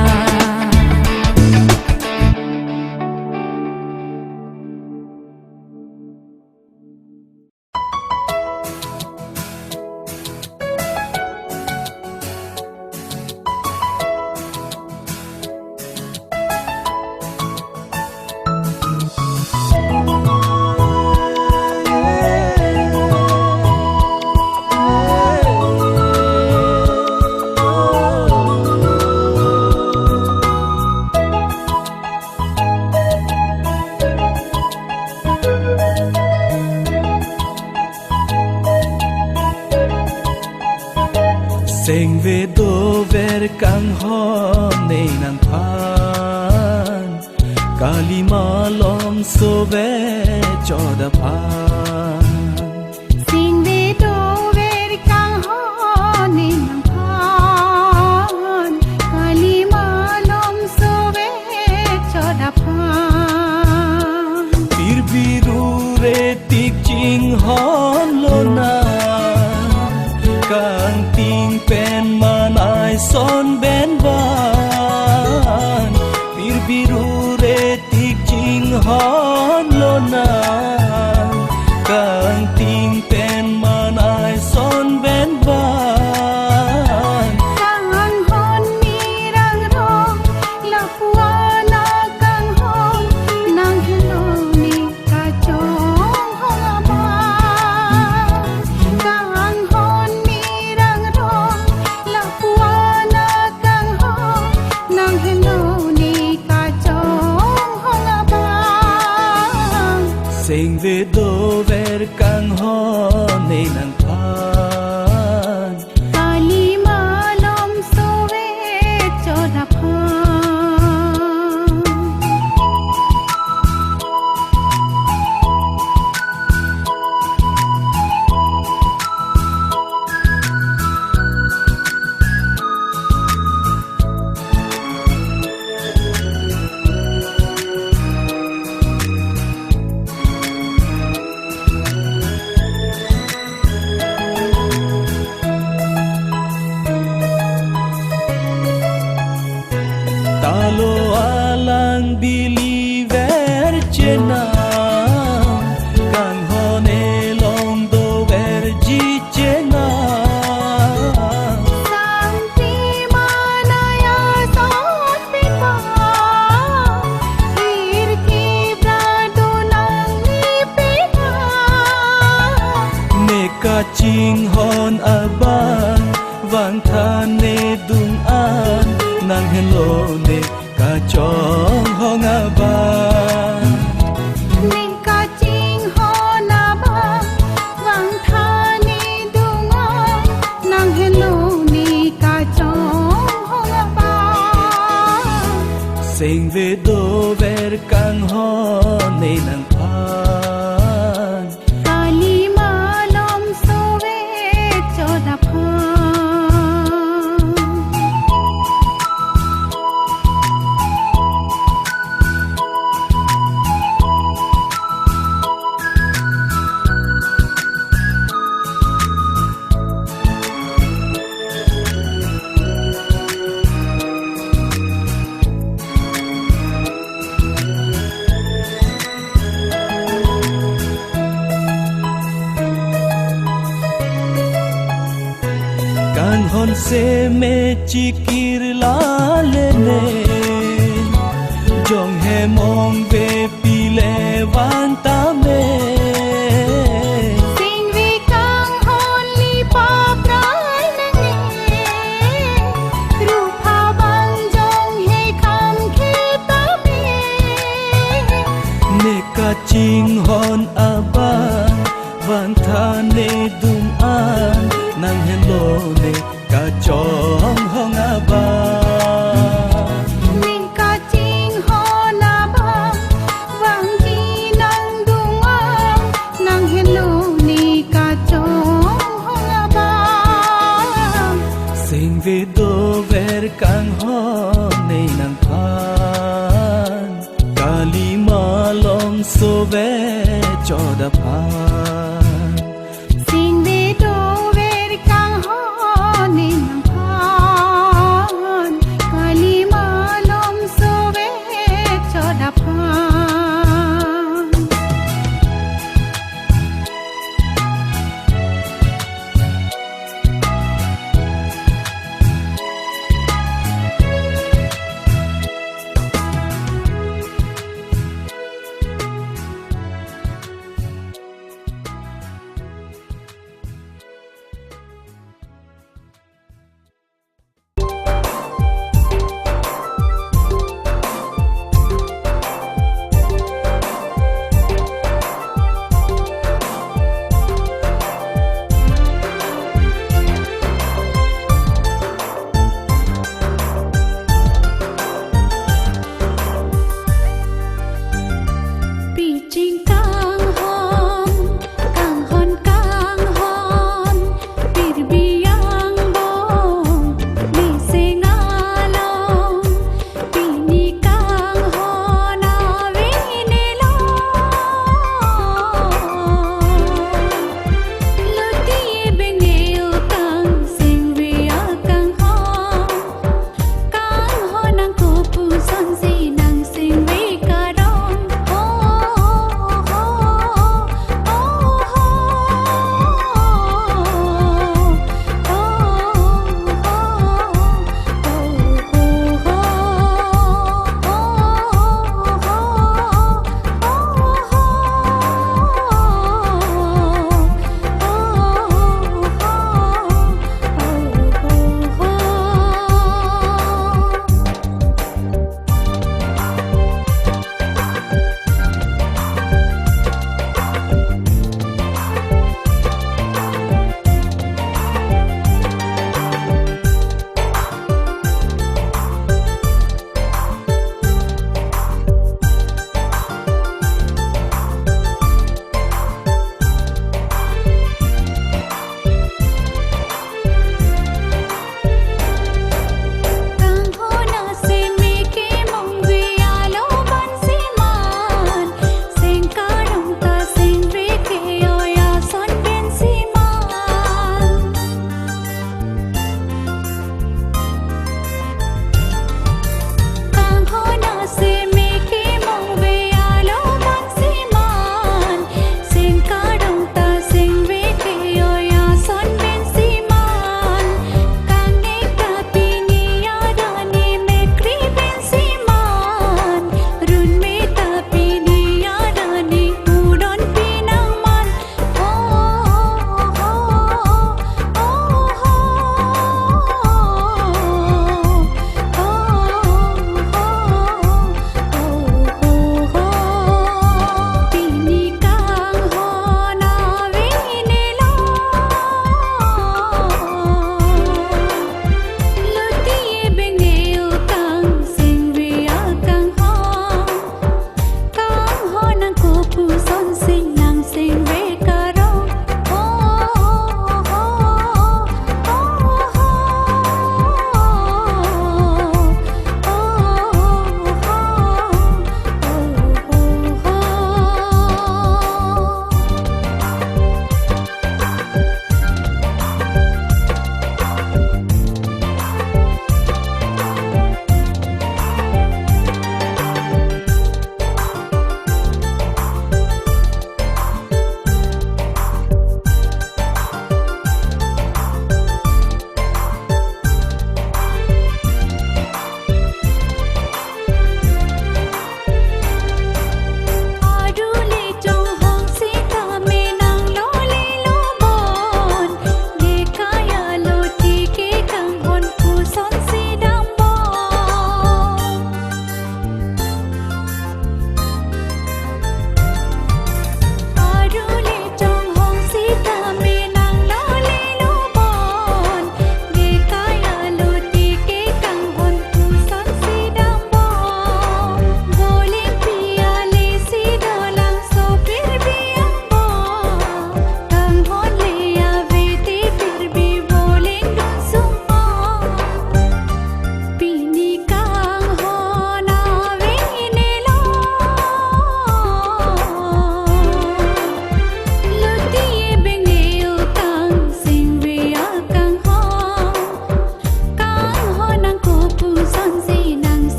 seng ve do ver kang hon nei nan phan kalima lom so ve choda phan sing ve do ver kang ho ni nang phan kali malom so ve choda phan bir biru re tik ching hon lo na kang ting pen man ai son ben ban bir biru re tik ching hon lo na kang ting pen man ai son ben ban kang hon mi rang rong la pua na kang hon nang hilo ni ka chong hong ba kang hon mi rang rong la pua na kang hon dover kang hone nang pan Kali malam sowe chodapan Talo alang biliver chenam kang hone long dover ji chenam Santi manaya sot pipa Hirki brado nang nipina Neka ching hon abang Vang thane dung an Nang hello ne ka chong hong abang Ningka ching ho na ba Wang tha ni dungang Nang hello ni ka chong ho nga ba Sing ve do ver kang hone nang pan Kali malam sowe chodapan Kan hon se me chikir la le ne Jong he mong ve pile van ta me Sing vi kang hon li pa prai nang ne Ru pha bang jong he kham khe ta me Ne ka ching hon abang van tha ne dung an Nang hello ne ka chong hong abang Ningka ching ho na ba Wang ki nang dungang Nang hello ni ka chong ho nga ba Sing ve do ver kang hone nang pan Kali malong so ve choda pan Sing vi do ver kang ho ni nang pan Kali malam sowe chodapan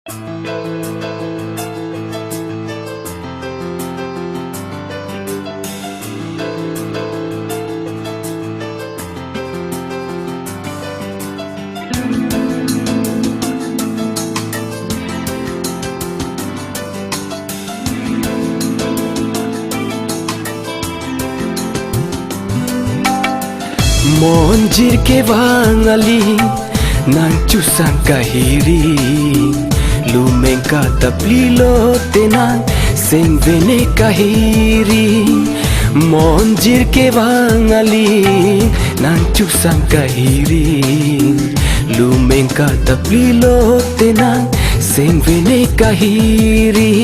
Monjir ke wangali nang chusang kahiri lumeng kata plilo tenang sing vene kahiri Monjir ke wangali nang chusang kahiri lumeng kata plilo tenang sing vene kahiri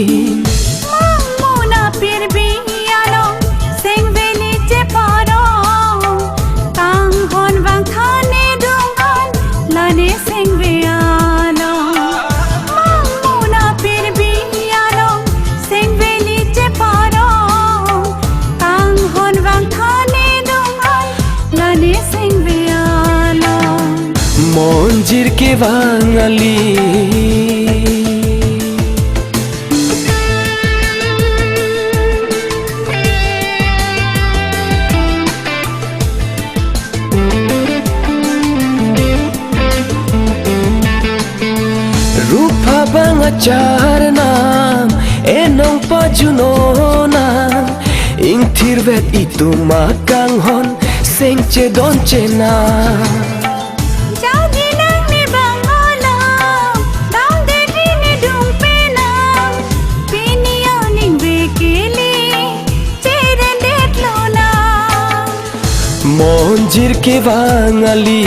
Muna pirbiano sing veni che paro tang hon wang thane dungan lane sing veano Muna pirbiano sing veni che paro tang hon wang thane dungan lane sing veano Monjir ke wangali Rupa banga charna enong pajunona ing thirvet itu makang hon sengche don chena Jadi nang ni bangala dang de ni dung pena pinia ning bekili cheren det lona Monjir ke wangali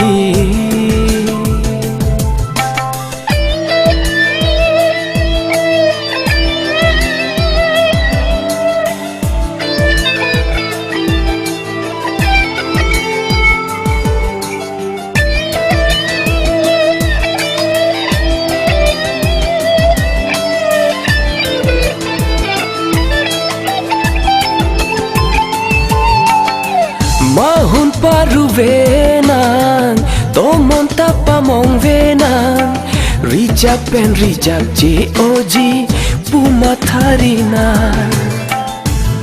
Mahun paru venang tomon tapamong venang rijak pen rijak joji pumatharina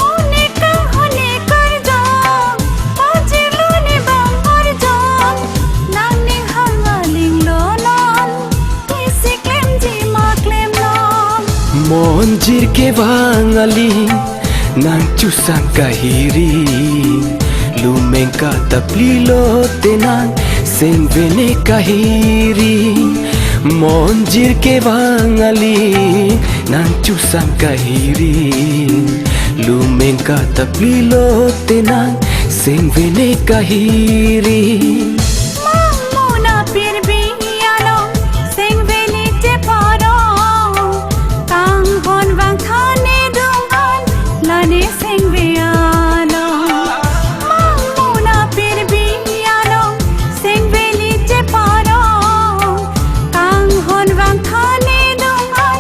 Hone kar jong pajilu ni bangar jong nang ning hangaling lonon kisi klem ji ma klem lom Monjir ke wangali nang chusang kahiri lumeng kata plilo tenang sing vene kahiri Monjir ke wangali nang chusang kahiri lumeng kata plilo tenang sing vene kahiri Muna pirbiano sing veni che paro tang hon wang thane dungan lane sing veano Muna pirbiano sing veni che paro tang hon wang thane dungan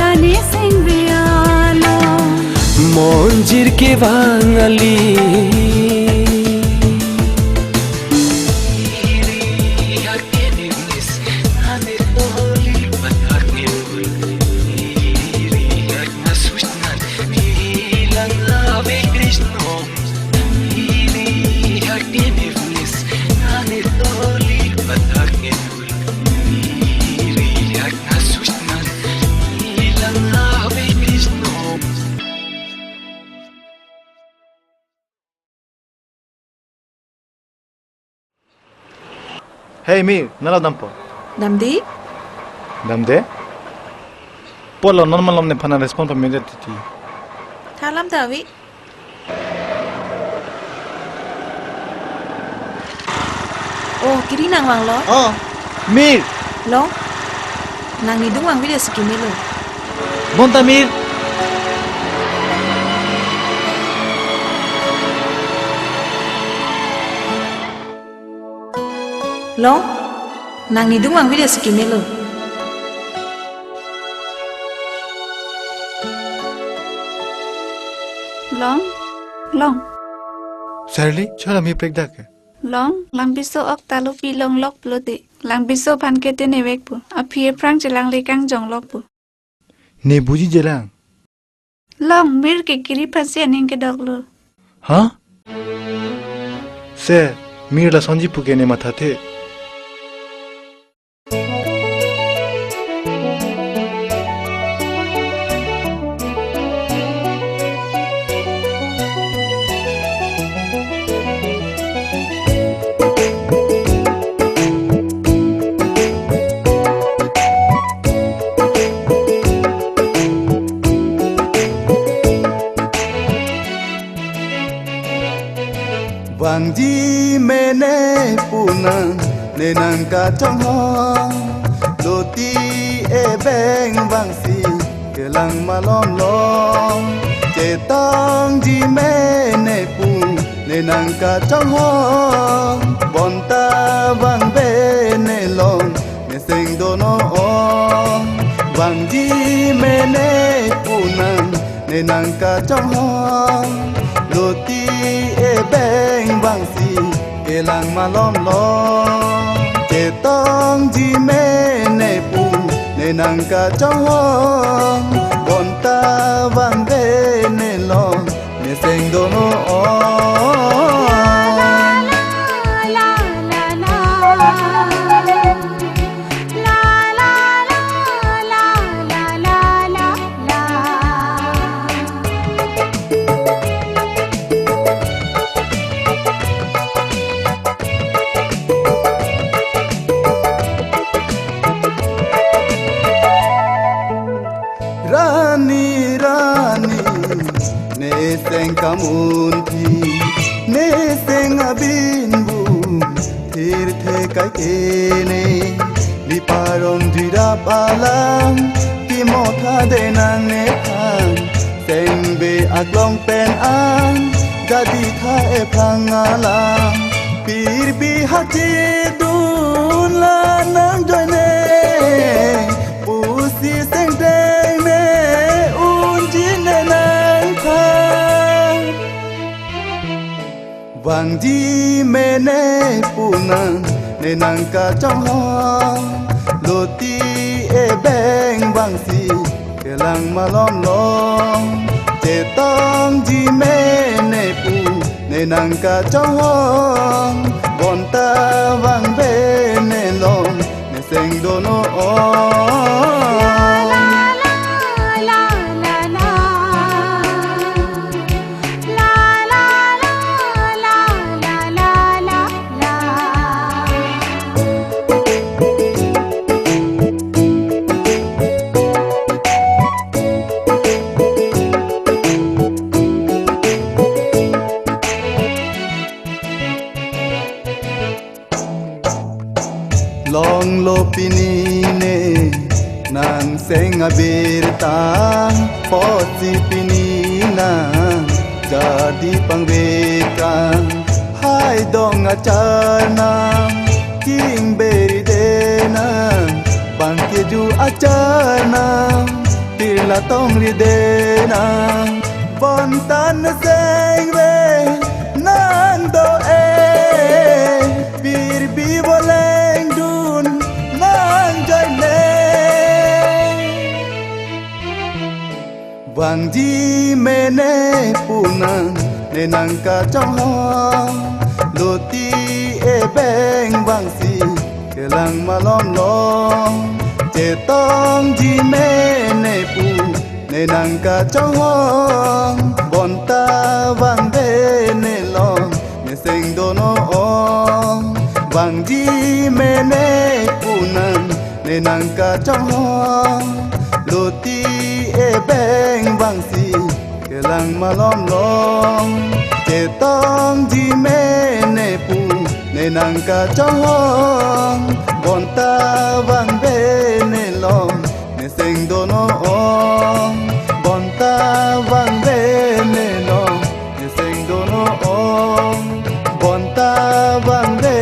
lane sing veano Monjir ke wangali Hey Mir, nala dampo. Damdi? Damde? Polo normal omne pana respond pa mede titi. Thalam dawi. Oh, kiri nang wang lo. Oh, Mir, Lo. Nang ni dung wang video sikimi lo. bonta Mir. Lo. Nang ni dung wang video sikimi lo. long long Suddenly, chola mi break dak. long lang biso ok talu pi long lok plote lang biso phan ke te ne wek pu a phie prang chelang le kang jong lok pu ne buji jelang long mir ke kiri phase ning ke dok lo ha se mir la sonji puke ne matha the Vang di mene punang nenang ka trong ho lo ti e beng vang si ke lang ma lom lom che tong di mene pu nenang ka trong ho bon ta vang be ne long ne sing do no o vang di mene punang nenang ka trong ho lo ti e beng vang si ke lang ma lom lom che tong ji me ne pu ne nang ka trong hong bon ta vang be ne long ne seng do no o Seng kamun thi ne seng abin bu thir the kai ke ne li parom dira palam ki mo tha de nang ne thang seng be aglong pen an gadi tha e phangala pir bi hachi dun la nang joy ne pusi seng deng ne un jin ne nang tha vang di mene punang ne nang ka trong ho lo ti e beng vang si ke lang ma lom lom che tong di mene pu ne nang ka trong ho bon ta vang be ne lom ne seng do no o long lo pini ne nang seng abir tang po si pini na jadi pangveka hai dong acharna king beri de na bangke ju acharna tila tong ri de na bon tan seng ve nan do e bir bi boleng dun nang jai ne vang di mene punang ne nang ka trong ho lo ti e beng vang si ke lang ma lom lom che tong di mene pu ne nang ka trong ho bon ta vang be ne long ne seng do no ong vang di mene punang ne nang ka trong ho lo ti e beng vang si ke lang ma lom lom che tong di mene pu ne nang ka trong ho bon ta vang be ne long ne seng do no ong bon ta vang be ne long ne seng do no ong bon ta vang be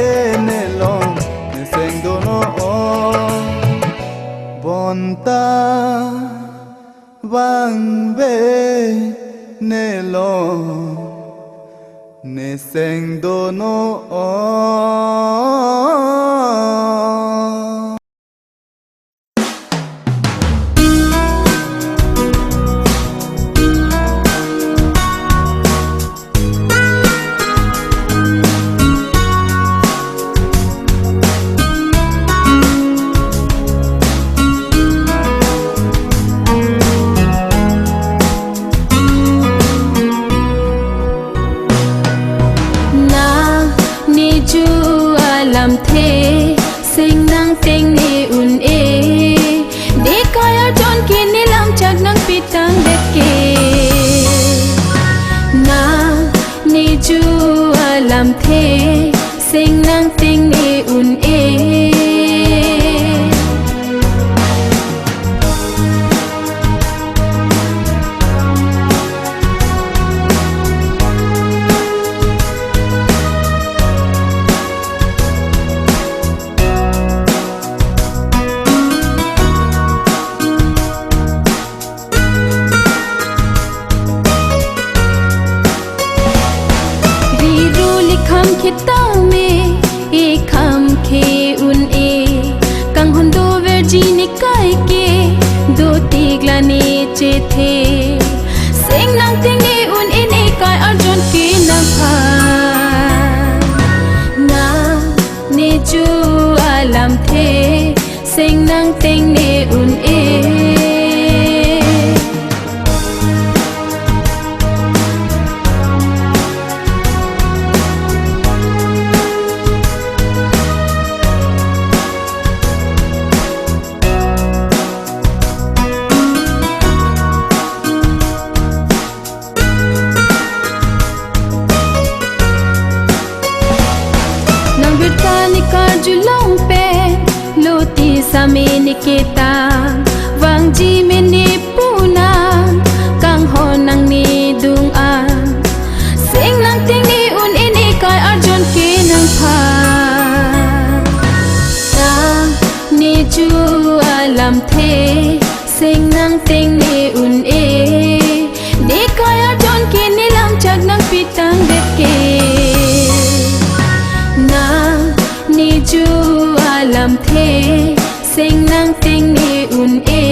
ne long ne seng do no ong bon ta vang be ne long ne seng do no thế sinh năng tình ni un e để coi ở chốn kia ni làm chắc năng pitang đẹp kê na ni chu làm thế sinh năng tình ni un e khit tao me e kham khe un e kang hon do virgin kai ke do tigla ne che the sing nang ting ne un e ne kai arjon ke na pha na ne chu alam the sing nang ting ne un e julong pe loti same niketa wang ji me ni puna kang hon nang ni dung an sing nang ting ni un ini kai arjon ke nang pha na ni chu alam the sing nang ting ni un e ni kai arjon ke ni lam chak nang pitang det ke ni chu alam the sing nang ting ni un e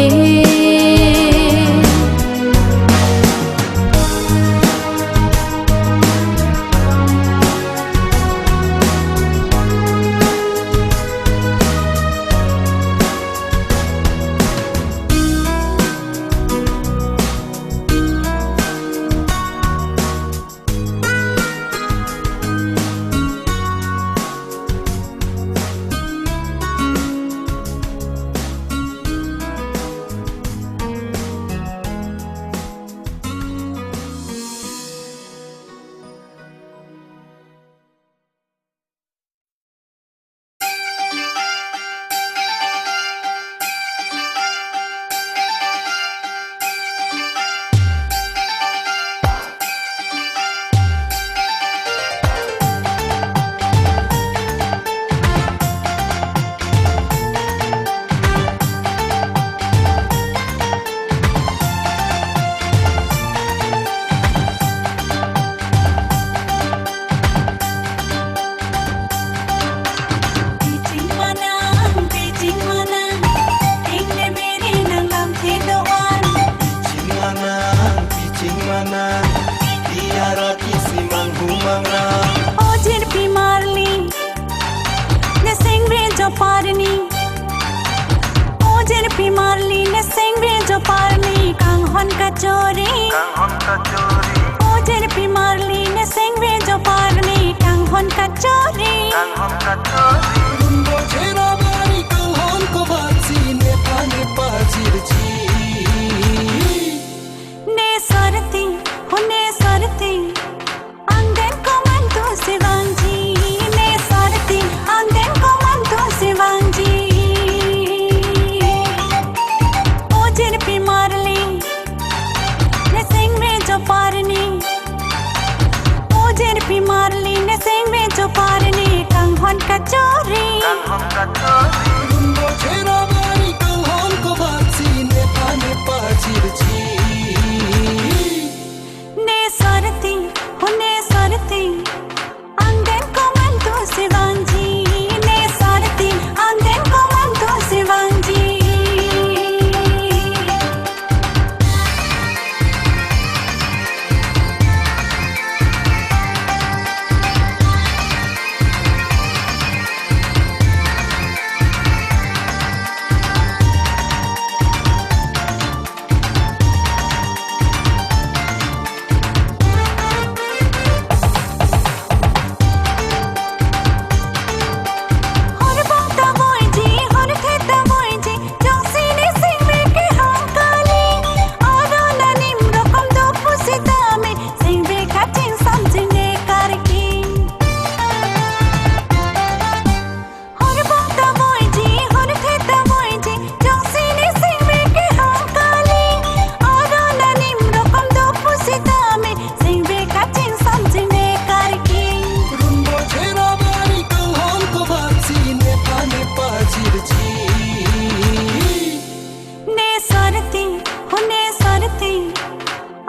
Chori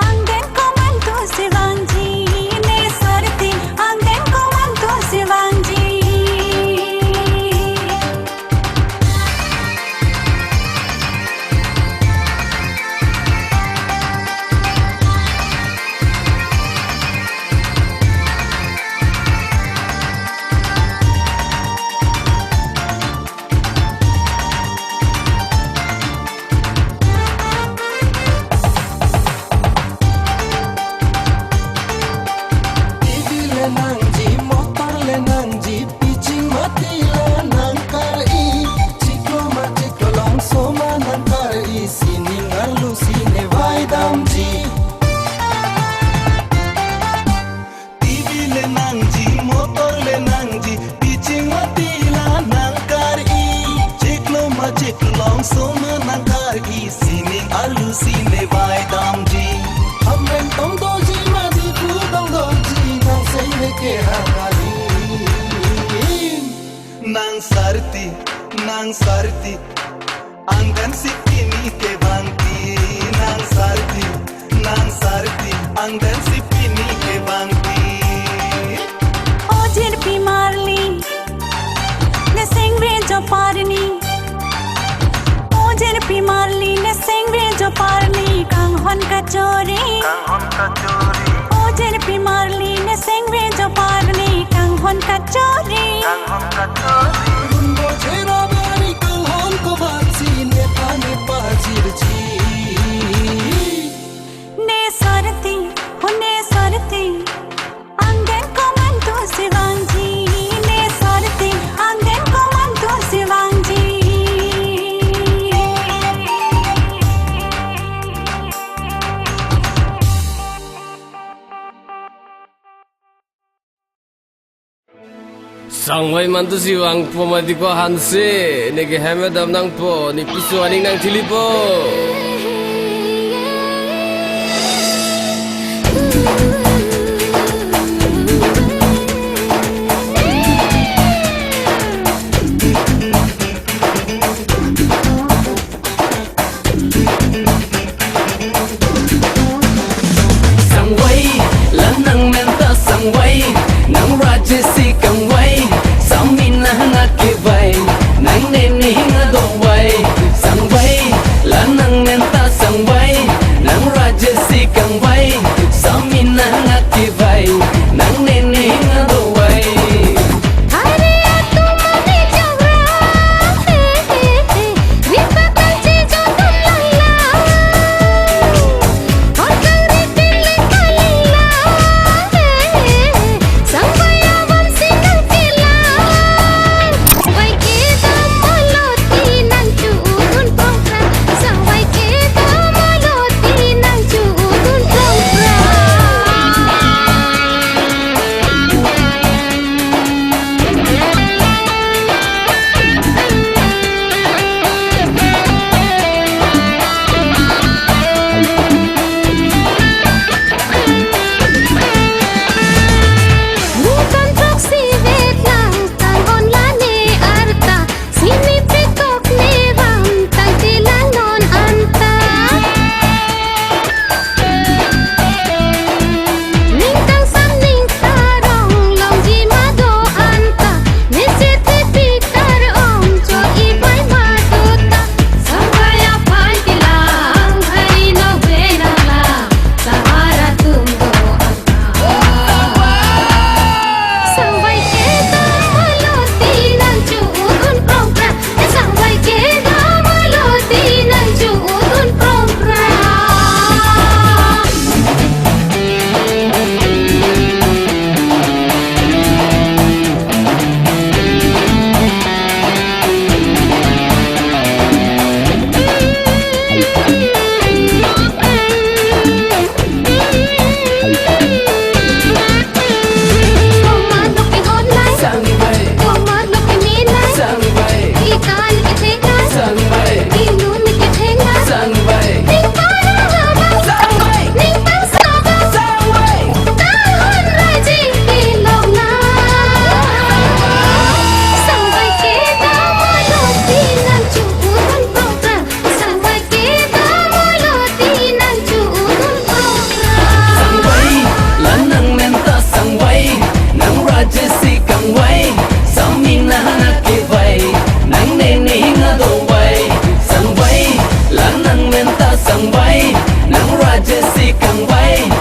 ang den ko man to si Wangji ne sarti ang den ko man to si Wangji Nang sarti anggan sipini ke bangti nang sarti anggan sipini ke bangti o jir pi marli ne sengre jo parni o jir pi marli ne sengre jo parni kang hon ka chori o jir pi marli ne sengre jo parni kang hon ka chori ne sarti angden ko man to si Wangji ne sarti angden ko man to si Wangji Sangway man to si Wang po madiko hanse nege hamedam nang po ni pisu aning nang tilipo Sangway lan nang menta sangway nang rajesi kangway samin na ngakibay nang neni nga doway sangway lan nang sang vai nang raja si kang vai